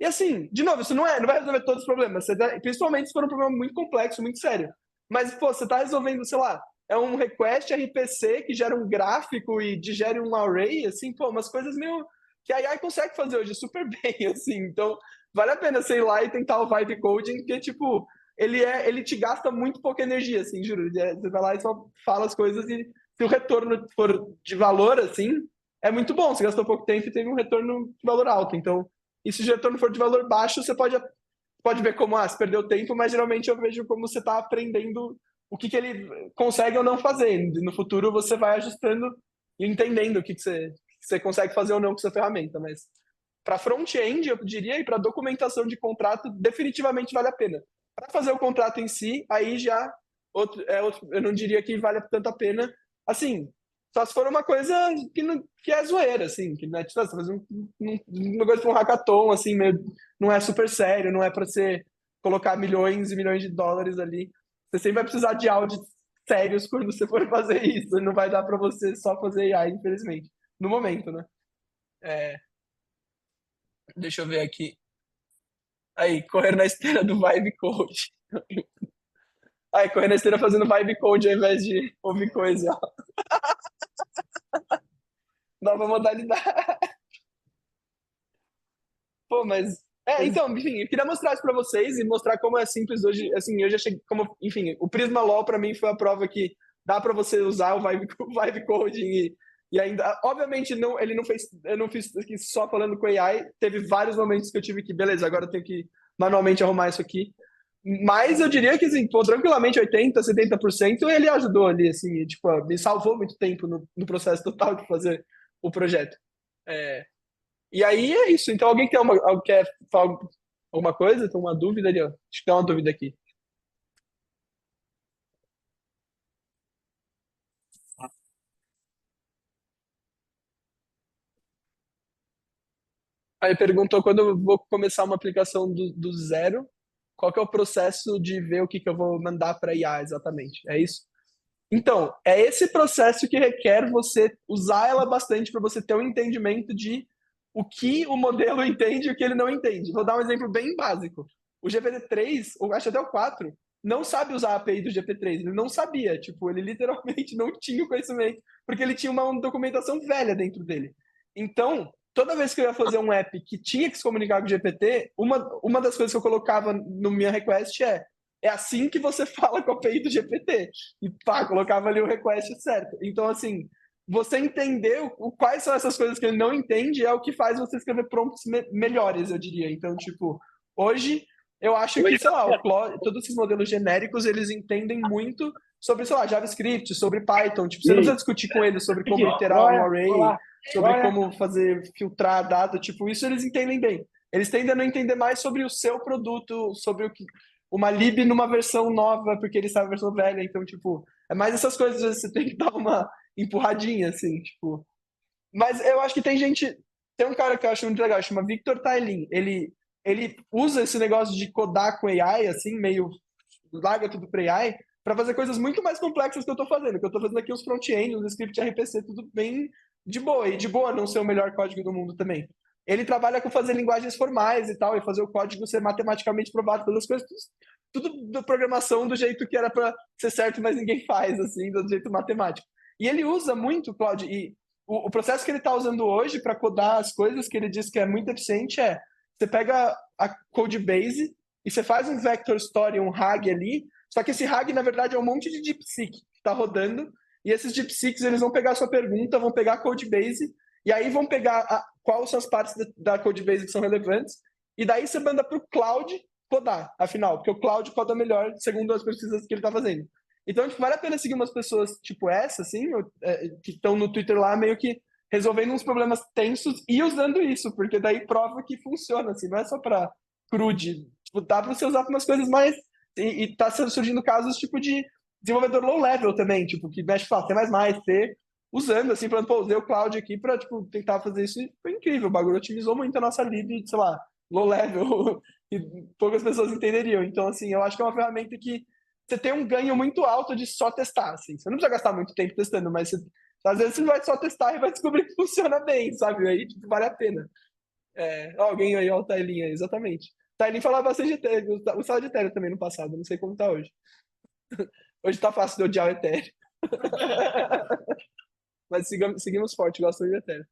E assim, de novo, isso não vai resolver todos os problemas, principalmente se for um problema muito complexo, muito sério. Mas, pô, você tá resolvendo, sei lá, um request RPC que gera um gráfico e digere um array, assim, pô, umas coisas meio que a AI consegue fazer hoje super bem, assim. Então, vale a pena você ir lá e tentar o vibe coding, porque, tipo, ele te gasta muito pouca energia, assim, juro. Você vai lá e só fala as coisas e se o retorno for de valor, assim, é muito bom. Você gastou pouco tempo e teve um retorno de valor alto. Então, e se o retorno for de valor baixo, você pode ver como, você perdeu tempo, mas geralmente eu vejo como você está aprendendo o que ele consegue ou não fazer. E no futuro você vai ajustando e entendendo o que você consegue fazer ou não com sua ferramenta. Mas para front-end, eu diria, e para documentação de contrato, definitivamente vale a pena. Para fazer o contrato em si, aí já eu não diria que vale tanto a pena. Assim, só se for uma coisa que é zoeira, assim, que não é, tipo, você fazer uma coisa para um hackathon, assim, não é super sério, não é para você colocar milhões e milhões de dólares ali. Você sempre vai precisar de áudios sérios quando você for fazer isso. Não vai dar para você só fazer AI, infelizmente. No momento, né? Deixa eu ver aqui. Aí, correr na esteira do Vibe Code. Aí, correr na esteira fazendo Vibe Code ao invés de ouvir coisa. Nova modalidade. Pô, mas. Então, enfim, eu queria mostrar isso pra vocês e mostrar como é simples hoje. Assim, eu já cheguei. Enfim, o Prisma Law pra mim foi a prova que dá pra você usar o Vibe Coding E ainda, obviamente, não, ele não fez, eu não fiz aqui só falando com AI, teve vários momentos que eu tive que, beleza, agora eu tenho que manualmente arrumar isso aqui. Mas eu diria que, assim, pô, tranquilamente 80%, 70% ele ajudou ali, assim, e, tipo, me salvou muito tempo no processo total de fazer o projeto. É, e aí é isso. Então, alguém quer falar alguma coisa? Tem uma dúvida ali, ó. Acho que tem uma dúvida aqui. Aí perguntou quando eu vou começar uma aplicação do zero, qual que é o processo de ver o que que eu vou mandar para IA exatamente? É isso? Então, é esse processo que requer você usar ela bastante para você ter um entendimento de o que o modelo entende e o que ele não entende. Vou dar um exemplo bem básico. O GPT-3, ou acho até o 4, não sabe usar a API do GPT-3. Ele não sabia. Tipo, ele literalmente não tinha o conhecimento, porque ele tinha uma documentação velha dentro dele. Então, toda vez que eu ia fazer um app que tinha que se comunicar com o GPT, uma das coisas que eu colocava no minha request é assim que você fala com a API do GPT. E pá, colocava ali o request certo. Então, assim, você entender quais são essas coisas que ele não entende é o que faz você escrever prompts melhores, eu diria. Então, tipo, hoje eu acho que, sei lá, todos esses modelos genéricos, eles entendem muito sobre, sei lá, JavaScript, sobre Python. Tipo, você não precisa discutir com eles sobre como iterar um array, sobre como fazer filtrar dado. Tipo, isso eles entendem bem. Eles tendem a não entender mais sobre o seu produto, sobre uma lib numa versão nova, porque ele sabe a versão velha. Então, tipo, é mais essas coisas, às vezes você tem que dar uma empurradinha, assim, tipo. Mas eu acho que tem gente. Tem um cara que eu acho muito legal, chama Victor Tailin. Ele usa esse negócio de codar com AI, assim, meio larga tudo para AI, para fazer coisas muito mais complexas que eu estou fazendo. Que eu estou fazendo aqui os front-end, os script RPC, tudo bem de boa. E de boa não ser o melhor código do mundo também. Ele trabalha com fazer linguagens formais e tal, e fazer o código ser matematicamente provado pelas coisas, tudo da programação do jeito que era para ser certo, mas ninguém faz, assim, do jeito matemático. E ele usa muito, Claudio, e o processo que ele está usando hoje para codar as coisas que ele diz que é muito eficiente você pega a code base e você faz um vector story, um RAG ali, só que esse RAG, na verdade, é um monte de DeepSeek que está rodando, e esses DeepSeeks, eles vão pegar a sua pergunta, vão pegar a code base, e aí vão pegar quais são as partes da code base que são relevantes, e daí você manda para o cloud codar, afinal, porque o cloud coda melhor, segundo as pesquisas que ele está fazendo. Então, tipo, vale a pena seguir umas pessoas tipo essa, assim, que estão no Twitter lá meio que resolvendo uns problemas tensos e usando isso, porque daí prova que funciona, assim, não é só para crude. Tipo, dá para você usar para umas coisas mais... E tá surgindo casos, tipo, de desenvolvedor low level também, tipo, que mexe com C++, C, usando, assim, falando, pô, usei o cloud aqui para, tipo, tentar fazer isso e foi incrível. O bagulho otimizou muito a nossa lib, sei lá, low level, que poucas pessoas entenderiam. Então, assim, eu acho que é uma ferramenta que você tem um ganho muito alto de só testar, assim. Você não precisa gastar muito tempo testando, mas às vezes você vai só testar e vai descobrir que funciona bem, sabe? Aí, tipo, vale a pena. Alguém aí, ó, o Tailin aí, exatamente. Tailin falava bastante de Ethereum, gostava de Ethereum também no passado, não sei como tá hoje. Hoje tá fácil de odiar o Ethereum. Mas seguimos forte, gosto de Ethereum.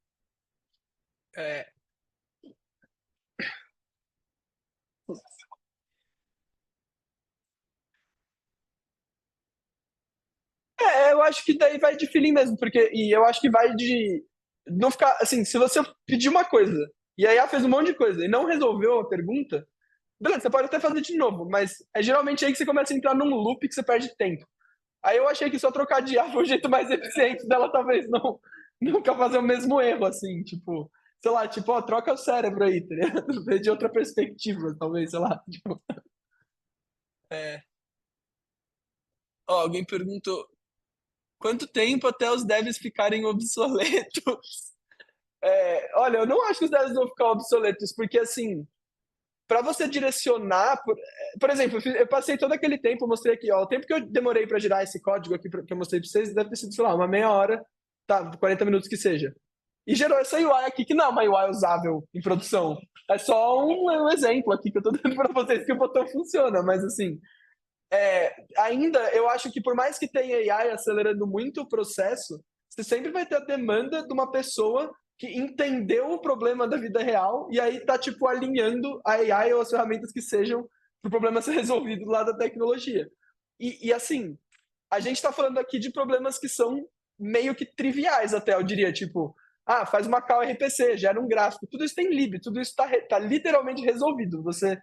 É, eu acho que daí vai de feeling mesmo, e eu acho que vai de não ficar, assim, se você pedir uma coisa, e aí ela fez um monte de coisa, e não resolveu a pergunta, beleza, você pode até fazer de novo, mas é geralmente aí que você começa a entrar num loop que você perde tempo. Aí eu achei que só trocar de IA foi o jeito mais eficiente dela, talvez não nunca fazer o mesmo erro, assim, tipo, sei lá, tipo, ó, troca o cérebro aí, tá ligado? Ver de outra perspectiva, talvez, sei lá, tipo, é. Ó, alguém perguntou, quanto tempo até os devs ficarem obsoletos? Olha, eu não acho que os devs vão ficar obsoletos, porque assim, para você direcionar, por exemplo, eu passei todo aquele tempo, eu mostrei aqui, ó, o tempo que eu demorei para gerar esse código aqui que eu mostrei para vocês, deve ter sido, sei lá, uma meia hora, tá, 40 minutos que seja. E gerou essa UI aqui, que não é uma UI usável em produção. É só um exemplo aqui que eu tô dando para vocês que o botão funciona, mas assim, ainda eu acho que por mais que tenha AI acelerando muito o processo, você sempre vai ter a demanda de uma pessoa que entendeu o problema da vida real e aí tá tipo alinhando a AI ou as ferramentas que sejam para o problema ser resolvido lá da tecnologia. E assim, a gente está falando aqui de problemas que são meio que triviais até, eu diria, tipo, faz uma call RPC, gera um gráfico, tudo isso tem lib, tudo isso tá literalmente resolvido. Você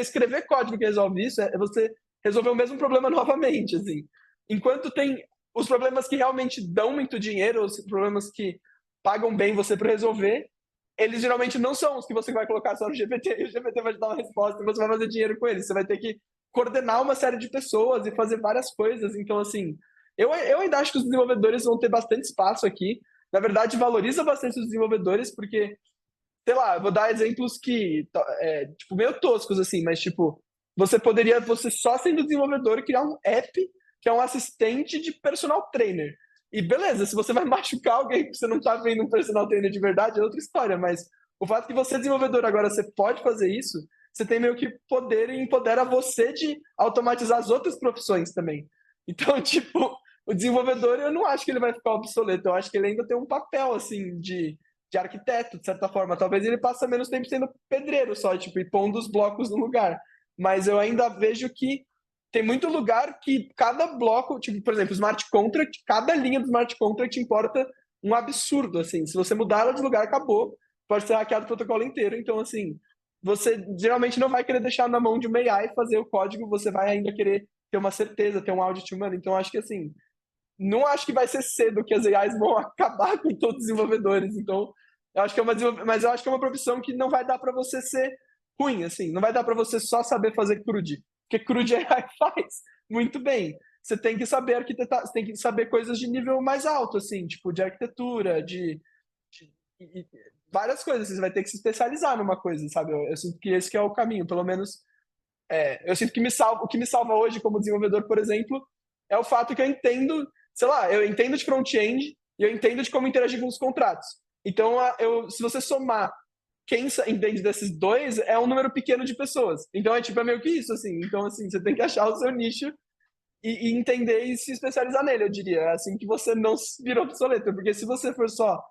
escrever código que resolve isso é você resolver o mesmo problema novamente, assim. Enquanto tem os problemas que realmente dão muito dinheiro, os problemas que pagam bem você para resolver, eles geralmente não são os que você vai colocar só no GPT e o GPT vai te dar uma resposta e você vai fazer dinheiro com eles. Você vai ter que coordenar uma série de pessoas e fazer várias coisas. Então, assim, eu ainda acho que os desenvolvedores vão ter bastante espaço aqui. Na verdade, valoriza bastante os desenvolvedores, porque, sei lá, eu vou dar exemplos que, tipo, meio toscos, assim, mas, tipo, você só sendo desenvolvedor, criar um app que é um assistente de personal trainer. E beleza, se você vai machucar alguém porque você não tá vendo um personal trainer de verdade, é outra história, mas o fato que você é desenvolvedor agora, você pode fazer isso, você tem meio que poder e empodera você de automatizar as outras profissões também. Então, tipo, o desenvolvedor, eu não acho que ele vai ficar obsoleto, eu acho que ele ainda tem um papel, assim, de arquiteto, de certa forma. Talvez ele passe menos tempo sendo pedreiro só, tipo, e pondo os blocos no lugar. Mas eu ainda vejo que tem muito lugar que cada bloco, tipo, por exemplo, smart contract, cada linha do smart contract importa um absurdo, assim. Se você mudar ela de lugar, acabou. Pode ser hackeado o protocolo inteiro. Então, assim, você geralmente não vai querer deixar na mão de uma AI fazer o código, você vai ainda querer ter uma certeza, ter um audit humano. Então, acho que, assim, não acho que vai ser cedo que as AIs vão acabar com todos os desenvolvedores. Então, eu acho que mas eu acho que é uma profissão que não vai dar para você ser ruim, assim. Não vai dar para você só saber fazer CRUD. Porque CRUD a AI faz muito bem. Você tem que saber arquitetar, você tem que saber coisas de nível mais alto, assim, tipo de arquitetura, de várias coisas. Você vai ter que se especializar numa coisa, sabe? Eu sinto que esse que é o caminho, pelo menos eu sinto que o que me salva hoje como desenvolvedor, por exemplo, é o fato que eu entendo, sei lá, eu entendo de front-end e eu entendo de como interagir com os contratos. Então, se você somar quem entende desses dois, é um número pequeno de pessoas. Então, é meio que isso, assim. Então, assim, você tem que achar o seu nicho e entender e se especializar nele, eu diria. É assim que você não vira obsoleto. Porque se você for só,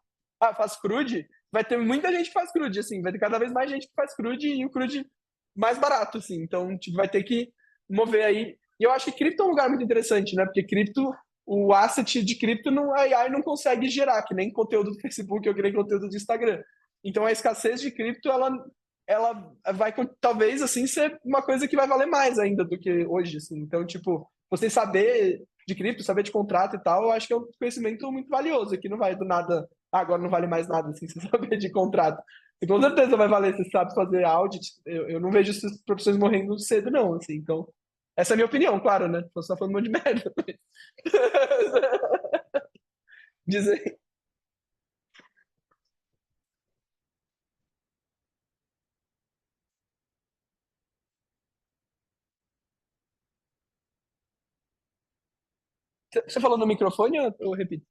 faz CRUD, vai ter muita gente que faz CRUD, assim. Vai ter cada vez mais gente que faz CRUD e o CRUD mais barato, assim. Então, tipo, vai ter que mover aí. E eu acho que cripto é um lugar muito interessante, né? Porque cripto, o asset de cripto, a AI não consegue gerar, que nem conteúdo do Facebook ou que nem conteúdo do Instagram. Então, a escassez de cripto, ela vai, talvez, assim, ser uma coisa que vai valer mais ainda do que hoje, assim. Então, tipo, você saber de cripto, saber de contrato e tal, eu acho que é um conhecimento muito valioso, que não vai do nada, agora não vale mais nada, assim, você saber de contrato. E com certeza vai valer se sabe fazer audit. Eu não vejo essas profissões morrendo cedo, não, assim. Então, essa é a minha opinião, claro, né? Tô só falando um monte de merda. Dizer. Você falou no microfone ou eu repito?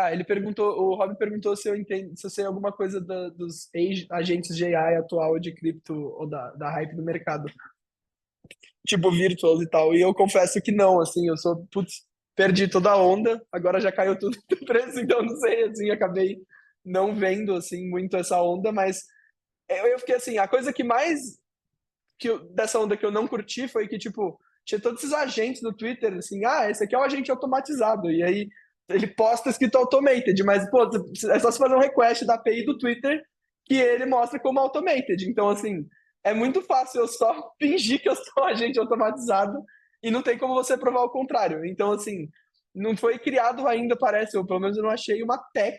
Ele perguntou, o Rob perguntou se eu entendo, se eu sei alguma coisa dos agentes de AI atual de cripto ou da hype do mercado, tipo virtuals e tal. E eu confesso que não, assim, eu sou, putz, perdi toda a onda, agora já caiu tudo do preço, então eu não sei, assim, acabei não vendo, assim, muito essa onda, mas eu fiquei assim, a coisa que mais dessa onda que eu não curti foi que, tipo, tinha todos esses agentes no Twitter, assim, esse aqui é um agente automatizado, e aí ele posta escrito automated, mas, pô, é só você fazer um request da API do Twitter que ele mostra como automated. Então, assim, é muito fácil eu só fingir que eu sou um agente automatizado e não tem como você provar o contrário. Então, assim, não foi criado ainda, parece, ou pelo menos eu não achei uma tech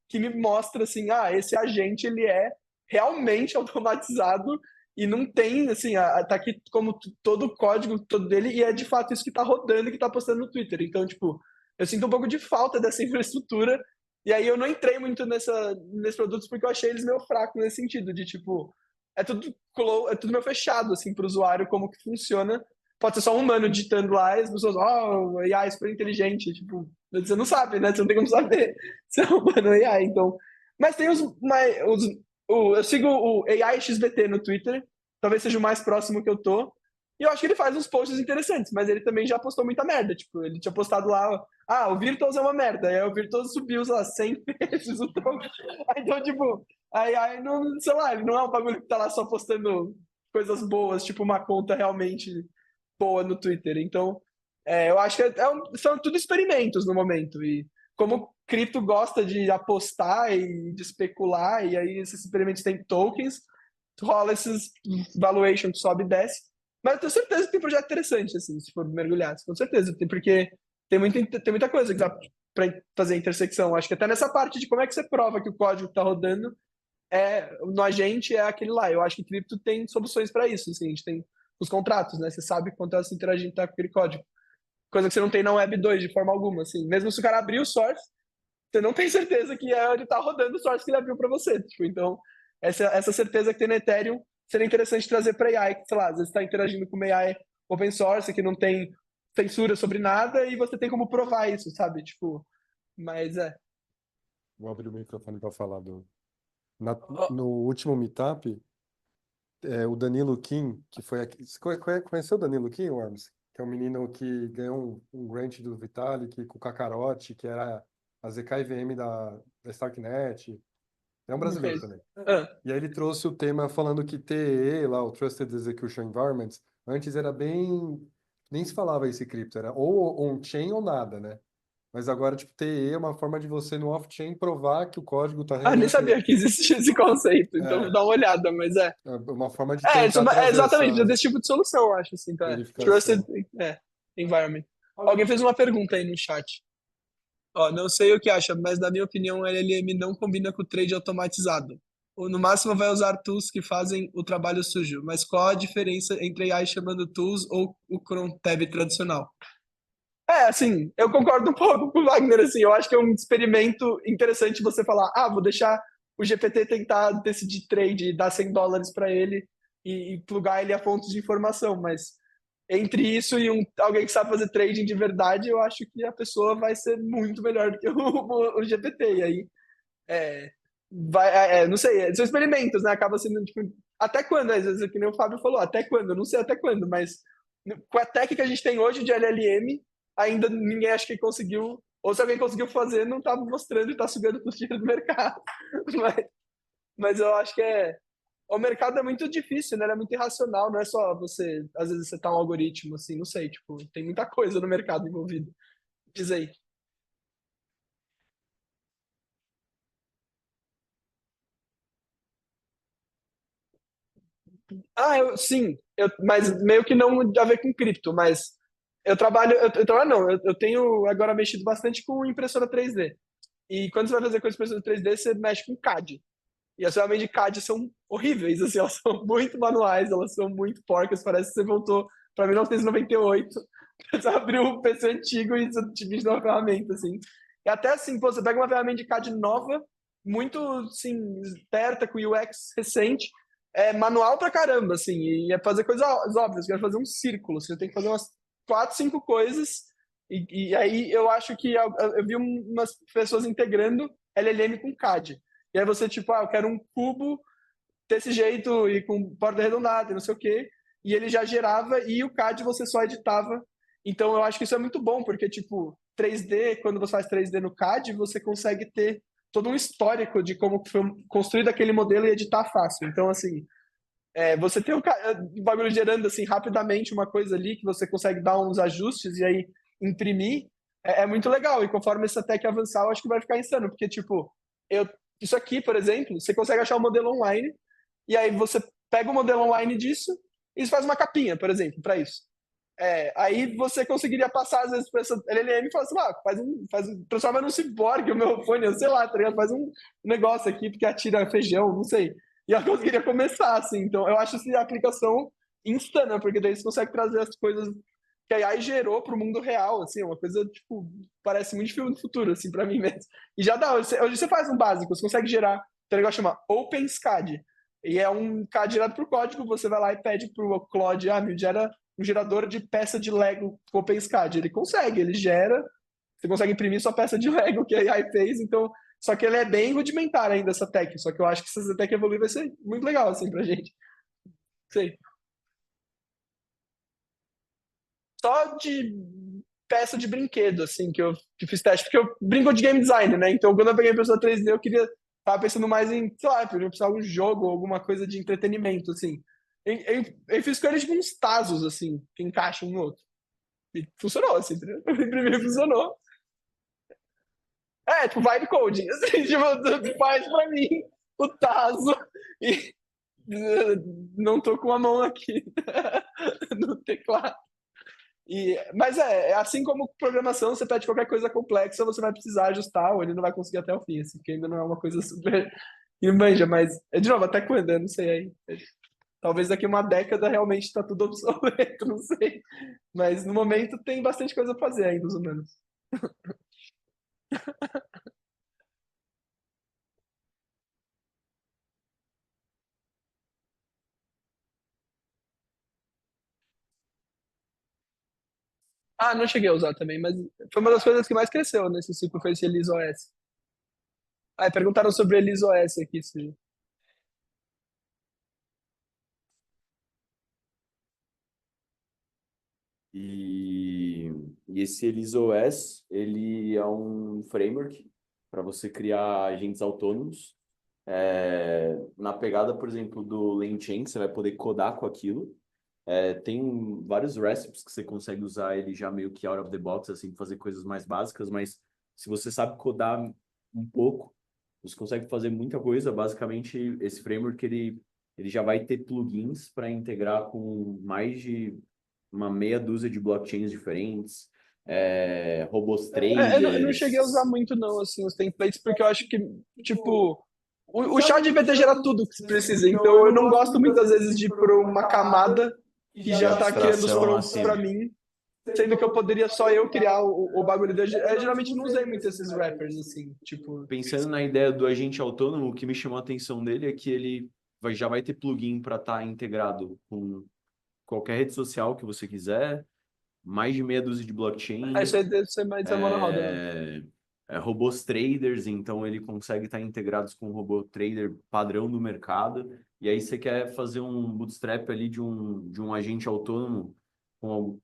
que me mostra, assim, esse agente, ele é realmente automatizado e não tem, assim, tá aqui como todo o código todo dele, e é de fato isso que tá rodando e que tá postando no Twitter. Então, tipo, eu sinto um pouco de falta dessa infraestrutura, e aí eu não entrei muito nesses produtos porque eu achei eles meio fracos nesse sentido, de tipo, é tudo meio fechado, assim, pro usuário, como que funciona. Pode ser só um humano digitando lá e as pessoas, AI é super inteligente, tipo, você não sabe, né? Você não tem como saber se é humano ou AI, então... Mas tem eu sigo o AI XBT no Twitter, talvez seja o mais próximo que eu tô. E eu acho que ele faz uns posts interessantes, mas ele também já postou muita merda. Tipo, ele tinha postado lá, o Virtuals é uma merda. Aí o Virtuals subiu, sei lá, 100 vezes o tom. Então, tipo, aí não, sei lá, ele não é um bagulho que tá lá só postando coisas boas, tipo uma conta realmente boa no Twitter. Então, Eu acho que são tudo experimentos no momento. E como cripto gosta de apostar e de especular, e aí esses experimentos têm tokens, rola esses valuation que sobe e desce. Mas eu tenho certeza que tem projeto interessante, assim, se for mergulhar. Com certeza, porque tem muita coisa que dá para fazer intersecção. Acho que até nessa parte de como é que você prova que o código está rodando no agente é aquele lá. Eu acho que cripto tem soluções para isso. Assim, a gente tem os contratos, né? Você sabe quanto ela se interagindo tá com aquele código. Coisa que você não tem na Web 2 de forma alguma. Assim. Mesmo se o cara abrir o source, você não tem certeza que ele está rodando o source que ele abriu para você. Tipo, então, essa certeza que tem no Ethereum seria interessante trazer para AI, que, sei lá, às vezes está interagindo com uma AI open source, que não tem censura sobre nada, e você tem como provar isso, sabe? Tipo, mas Vou abrir o microfone para falar na- Ó, no último meetup, o Danilo Kim, que foi aqui. Você conheceu o Danilo Kim, Worms? Que é um menino que ganhou um grant do Vitalik com o Kakarote, que era a ZK-VM da Starknet. É um não brasileiro conheço. também. Ah, E aí ele trouxe o tema falando que TEE, lá, o Trusted Execution Environments, antes era bem. Nem se falava esse cripto, era ou on-chain ou nada, né? Mas agora, tipo, TEE é uma forma de você no off-chain provar que o código está nem realmente. sabia que existia esse conceito, então vou É, dar uma olhada, mas é uma forma de tentar trazer exatamente, essa desse tipo de solução, eu acho, assim, tá? Trusted, verificação. environment. Alguém fez uma pergunta aí no chat. Ó, não sei o que acha, mas na minha opinião, o LLM não combina com o trade automatizado. Ou no máximo vai usar tools que fazem o trabalho sujo. Mas qual a diferença entre AI chamando tools ou o cron tab tradicional? Assim, eu concordo um pouco com o Wagner, assim, eu acho que é um experimento interessante você falar, vou deixar o GPT tentar decidir trade e dar US$ 100 para ele e plugar ele a fontes de informação, mas entre isso e alguém que sabe fazer trading de verdade, eu acho que a pessoa vai ser muito melhor do que o GPT, e aí, não sei, são experimentos, né, acaba sendo, tipo, até quando, às vezes, que nem o Fábio falou, até quando, eu não sei até quando, mas com a tech que a gente tem hoje de LLM, ainda ninguém acha que conseguiu, ou se alguém conseguiu fazer, não está mostrando e está sugando os dinheiro do mercado. Mas, mas eu acho que o mercado é muito difícil, né? Ele é muito irracional, não é só você, às vezes você tá um algoritmo, assim, não sei, tipo, tem muita coisa no mercado envolvido. Diz aí. Sim, mas meio que não a ver com cripto, mas eu trabalho não, eu tenho agora mexido bastante com impressora 3D. E quando você vai fazer com impressora 3D, você mexe com CAD. E as ferramentas de CAD são horríveis, assim, elas são muito manuais, elas são muito porcas, parece que você voltou para 1998, você abriu um PC antigo e você utilizou uma ferramenta, assim. E até assim, pô, você pega uma ferramenta de CAD nova, muito, assim, esperta, com UX recente, manual pra caramba, assim, e é fazer coisas óbvias, quero fazer um círculo, você tem que fazer umas 4, 5 coisas, e aí eu acho que eu vi umas pessoas integrando LLM com CAD. E aí você, tipo, eu quero um cubo desse jeito e com borda arredondada e não sei o quê. E ele já gerava e o CAD você só editava. Então eu acho que isso é muito bom, porque, tipo, 3D, quando você faz 3D no CAD, você consegue ter todo um histórico de como foi construído aquele modelo e editar fácil. Então, assim, você tem o bagulho gerando, assim, rapidamente uma coisa ali que você consegue dar uns ajustes e aí imprimir, é muito legal. E conforme essa tech avançar, eu acho que vai ficar insano, porque, tipo, eu, isso aqui, por exemplo, você consegue achar o modelo online e aí você pega o modelo online disso e faz uma capinha, por exemplo, para isso. Aí você conseguiria passar, às vezes, para essa LLM e falar assim, transforma num ciborgue o meu fone, eu sei lá, tá ligado? Faz um negócio aqui porque atira feijão, não sei. E ela conseguiria começar, assim. Então, eu acho essa aplicação instantânea, porque daí você consegue trazer as coisas que a AI gerou para o mundo real, assim, uma coisa, tipo, parece muito filme do futuro, assim, para mim mesmo. E já dá, hoje você faz um básico, você consegue gerar, tem um negócio que chama OpenSCAD, e é um CAD gerado por código, você vai lá e pede pro Claude, me gera um gerador de peça de Lego com OpenSCAD. Ele consegue, ele gera, você consegue imprimir sua peça de Lego que a AI fez, então, só que ele é bem rudimentar ainda, essa tech, só que eu acho que se essa tech evoluir vai ser muito legal, assim, pra gente. Sei. Só de peça de brinquedo, assim, que fiz teste, porque eu brinco de game design, né? Então, quando eu peguei a impressora 3D, eu queria. Tava pensando mais em, sei lá, eu precisar de um jogo ou alguma coisa de entretenimento, assim. Eu fiz com eles tipo uns tazos, assim, que encaixam um no outro. E funcionou, assim, entendeu? Eu imprimi e funcionou. Tipo, vibe coding, assim, tipo, tu faz pra mim o taso e não tô com a mão aqui no teclado. Mas é assim como programação, você pede qualquer coisa complexa, você vai precisar ajustar, ou ele não vai conseguir até o fim, assim, porque ainda não é uma coisa super e manja, mas, de novo, até quando? Eu não sei aí. Talvez daqui a uma década realmente tá tudo obsoleto, não sei. Mas no momento tem bastante coisa a fazer ainda, os humanos. Ah, não cheguei a usar também, mas foi uma das coisas que mais cresceu nesse ciclo, foi esse Elise OS. Ah, perguntaram sobre Elise OS aqui, se... E, e esse EliseOS, ele é um framework para você criar agentes autônomos. Na pegada, por exemplo, do LangChain, você vai poder codar com aquilo. Tem vários recipes que você consegue usar ele já meio que out of the box, assim, fazer coisas mais básicas, mas se você sabe codar um pouco, você consegue fazer muita coisa. Basicamente, esse framework, ele já vai ter plugins para integrar com mais de uma meia dúzia de blockchains diferentes, robôs Eu não cheguei a usar traders. muito, não, assim, os templates, porque eu acho que, tipo, o chat GPT gera tudo que você precisa, então eu não gosto muitas vezes de ir por uma camada que De já tá criando os abstração, prompts assim. pra mim, sendo que eu poderia só eu criar o bagulho. Eu geralmente não usei muito esses wrappers, assim, tipo... Pensando na ideia do agente autônomo, o que me chamou a atenção dele é que ele já vai ter plugin para estar integrado com qualquer rede social que você quiser, mais de meia dúzia de blockchains, Isso aí deve ser mais a mão na roda, né? robôs traders, então ele consegue estar integrado com um robô trader padrão do mercado, e aí você quer fazer um bootstrap ali de um agente autônomo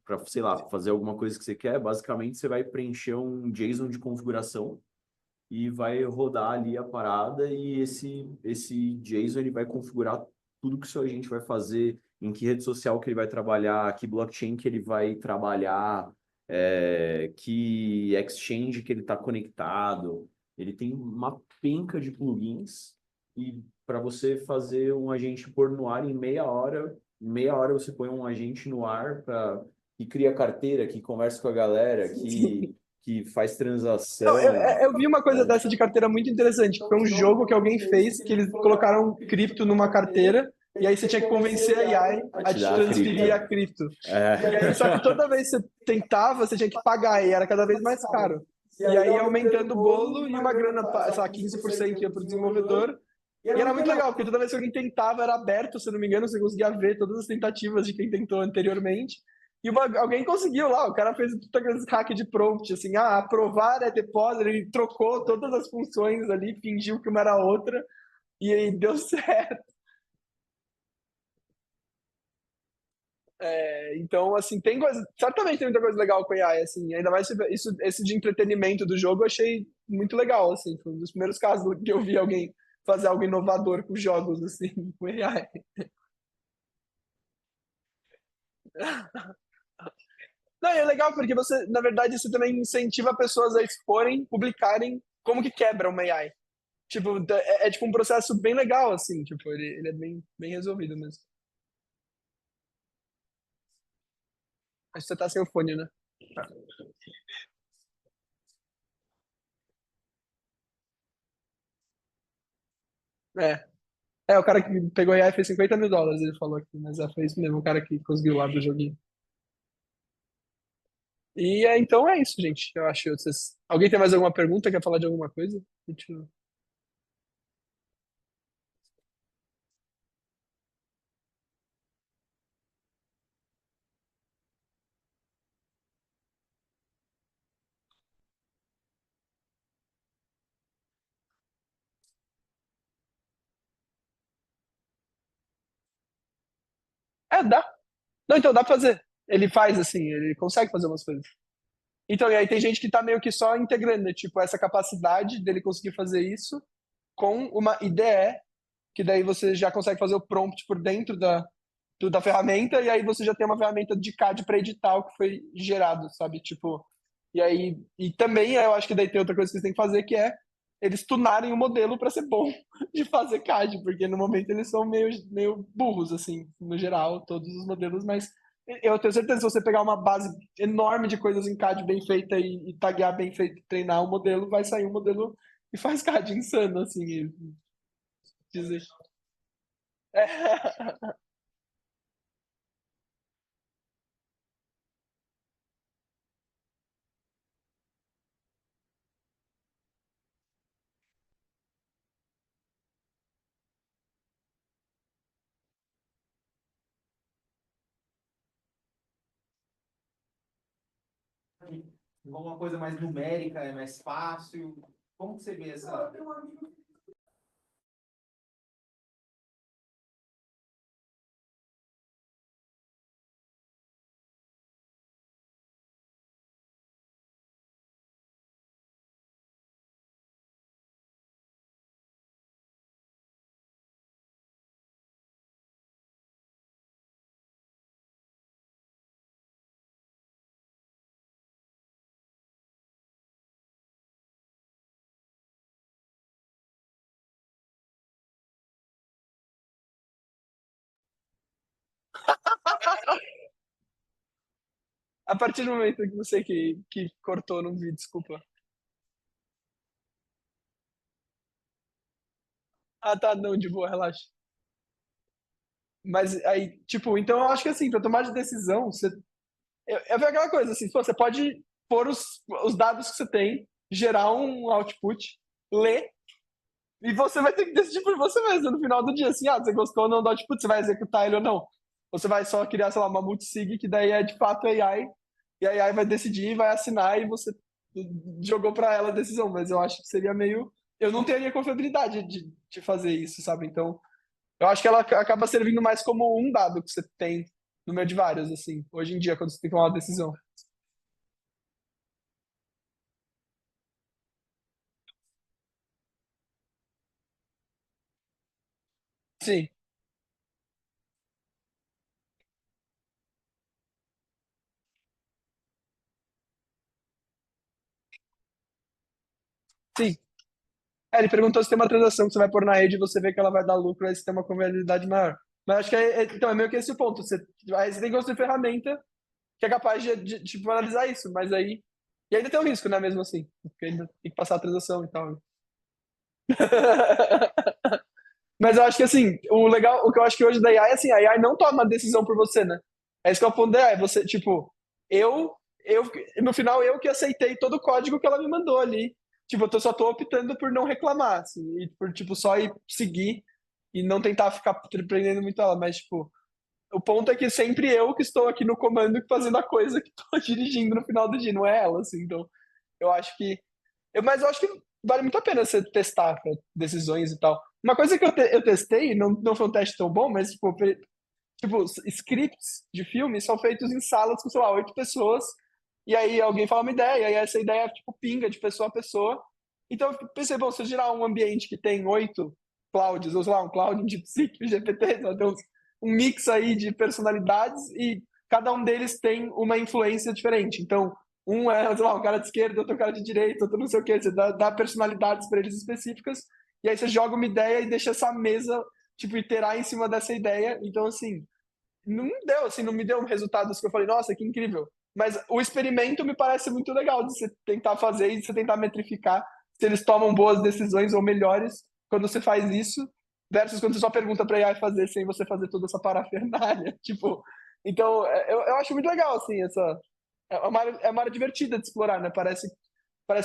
para, sei lá, fazer alguma coisa que você quer, basicamente você vai preencher um JSON de configuração e vai rodar ali a parada, e esse JSON ele vai configurar tudo que o seu agente vai fazer, em que rede social que ele vai trabalhar, que blockchain que ele vai trabalhar, que exchange que ele está conectado. Ele tem uma penca de plugins, e para você fazer um agente pôr no ar em meia hora você põe um agente no ar que cria carteira, que conversa com a galera, que faz Não, transação. eu vi uma coisa dessa de carteira muito interessante, que foi um jogo que alguém fez, que eles colocaram cripto numa carteira, e aí você tinha que convencer a AI a te te dar a transferir a cripto. cripto. E aí, só que toda vez que você tentava, você tinha que pagar, e era cada vez mais caro. E aí, aumentando o bolo, e uma grana, sei lá, 15% ia para o desenvolvedor. E era muito legal, porque toda vez que alguém tentava, era aberto, se eu não me engano, você conseguia ver todas as tentativas de quem tentou anteriormente. E alguém conseguiu lá, o cara fez aqueles hack de prompt, assim, aprovar é depósito, ele trocou todas as funções ali, fingiu que uma era outra, e aí deu certo. Então, assim, tem coisa, certamente tem muita coisa legal com AI, assim, ainda mais esse de entretenimento do jogo eu achei muito legal, assim, foi um dos primeiros casos que eu vi alguém fazer algo inovador com jogos, assim, com AI. Não, e é legal porque você, na verdade, você também incentiva pessoas a exporem, publicarem como que quebra uma AI. Tipo, é tipo um processo bem legal, assim, tipo, ele é bem resolvido mesmo. Acho que você tá sem o fone, né? É. O cara que pegou a AI fez US$ 50.000, ele falou aqui, mas foi isso mesmo, o cara que conseguiu lá do joguinho. Então é isso, gente. Eu acho. Alguém tem mais alguma pergunta? Quer falar de alguma coisa? Dá. Não, então dá pra fazer. Ele faz assim, ele consegue fazer umas coisas. Então, e aí tem gente que tá meio que só integrando, né? Tipo, essa capacidade dele conseguir fazer isso com uma IDE, que daí você já consegue fazer o prompt por dentro da ferramenta, e aí você já tem uma ferramenta de CAD para editar o que foi gerado, sabe? Tipo, e aí, e também eu acho que daí tem outra coisa que eles têm que fazer, que é eles tunarem o modelo para ser bom de fazer CAD, porque no momento eles são meio burros, assim, no geral, todos os modelos, mas eu tenho certeza que se você pegar uma base enorme de coisas em CAD bem feita e taguear bem feito, treinar o modelo, vai sair um modelo que faz CAD insano, assim, dizer. Alguma coisa mais numérica, é mais fácil? Como que você vê essa... A partir do momento que você que cortou no vídeo, desculpa. Ah, tá, não, de boa, relaxa. Mas aí, tipo, então eu acho que assim, para tomar de decisão, eu vejo aquela coisa, assim, pô, você pode pôr os dados que você tem, gerar um output, ler, e você vai ter que decidir por você mesmo no final do dia, assim, você gostou ou não do output, você vai executar ele ou não. Ou você vai só criar, sei lá, uma multisig, que daí é de fato AI, e a AI vai decidir, vai assinar, e você jogou para ela a decisão. Mas eu acho que seria meio. Eu não teria confiabilidade de fazer isso, sabe? Então, eu acho que ela acaba servindo mais como um dado que você tem no meio de vários, assim, hoje em dia, quando você tem que tomar uma decisão. Sim, sim. Ele perguntou se tem uma transação que você vai pôr na rede e você vê que ela vai dar lucro, aí você tem uma confiabilidade maior. Mas acho que então, é meio que esse o ponto. Aí você tem que construir ferramenta que é capaz tipo, analisar isso, mas aí. E ainda tem um risco, né, mesmo assim. Porque ainda tem que passar a transação e tal. Mas eu acho que assim, o legal, o que eu acho que hoje da AI é assim, a AI não toma decisão por você, né? É isso que é o ponto da AI. Você, tipo, eu, eu, no final, eu que aceitei todo o código que ela me mandou ali. Tipo, só tô optando por não reclamar, assim, e por, tipo, só ir seguir e não tentar ficar prendendo muito ela. Mas, tipo, o ponto é que sempre eu que estou aqui no comando fazendo a coisa que estou dirigindo no final do dia, não é ela, assim. Então, eu acho que mas eu acho que vale muito a pena você testar cara, decisões e tal. Uma coisa que eu testei, não foi um teste tão bom, mas tipo, tipo, scripts de filme são feitos em salas com, sei lá, 8 pessoas, e aí alguém fala uma ideia, e aí essa ideia tipo, pinga de pessoa a pessoa. Então eu pensei, bom, se eu gerar um ambiente que tem 8 clouds, ou sei lá, um cloud, um DeepSeek, um GPT, então, um mix aí de personalidades, e cada um deles tem uma influência diferente. Então, um é, sei lá, um cara de esquerda, outro cara de direita, outro não sei o quê. Você dá personalidades para eles específicas, e aí você joga uma ideia e deixa essa mesa, tipo, iterar em cima dessa ideia. Então, assim, não deu, assim, não me deu resultados que eu falei, nossa, que incrível. Mas o experimento me parece muito legal de você tentar fazer e de você tentar metrificar se eles tomam boas decisões ou melhores quando você faz isso, versus quando você só pergunta para a AI fazer sem você fazer toda essa parafernália. Tipo, então, eu acho muito legal, assim, é uma área divertida de explorar, né? Parece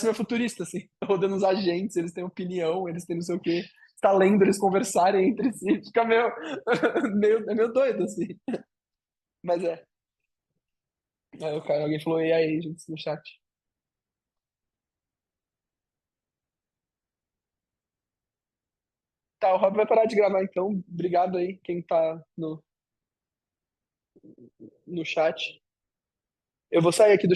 meio futurista, assim. Tá rodando os agentes, eles têm opinião, eles têm não sei o quê. Tá lendo eles conversarem entre si. Fica é meio doido, assim. Mas é. Aí o cara, alguém falou AI agents no chat. Tá, o Rob vai parar de gravar então. Obrigado aí, quem tá no chat. Eu vou sair aqui do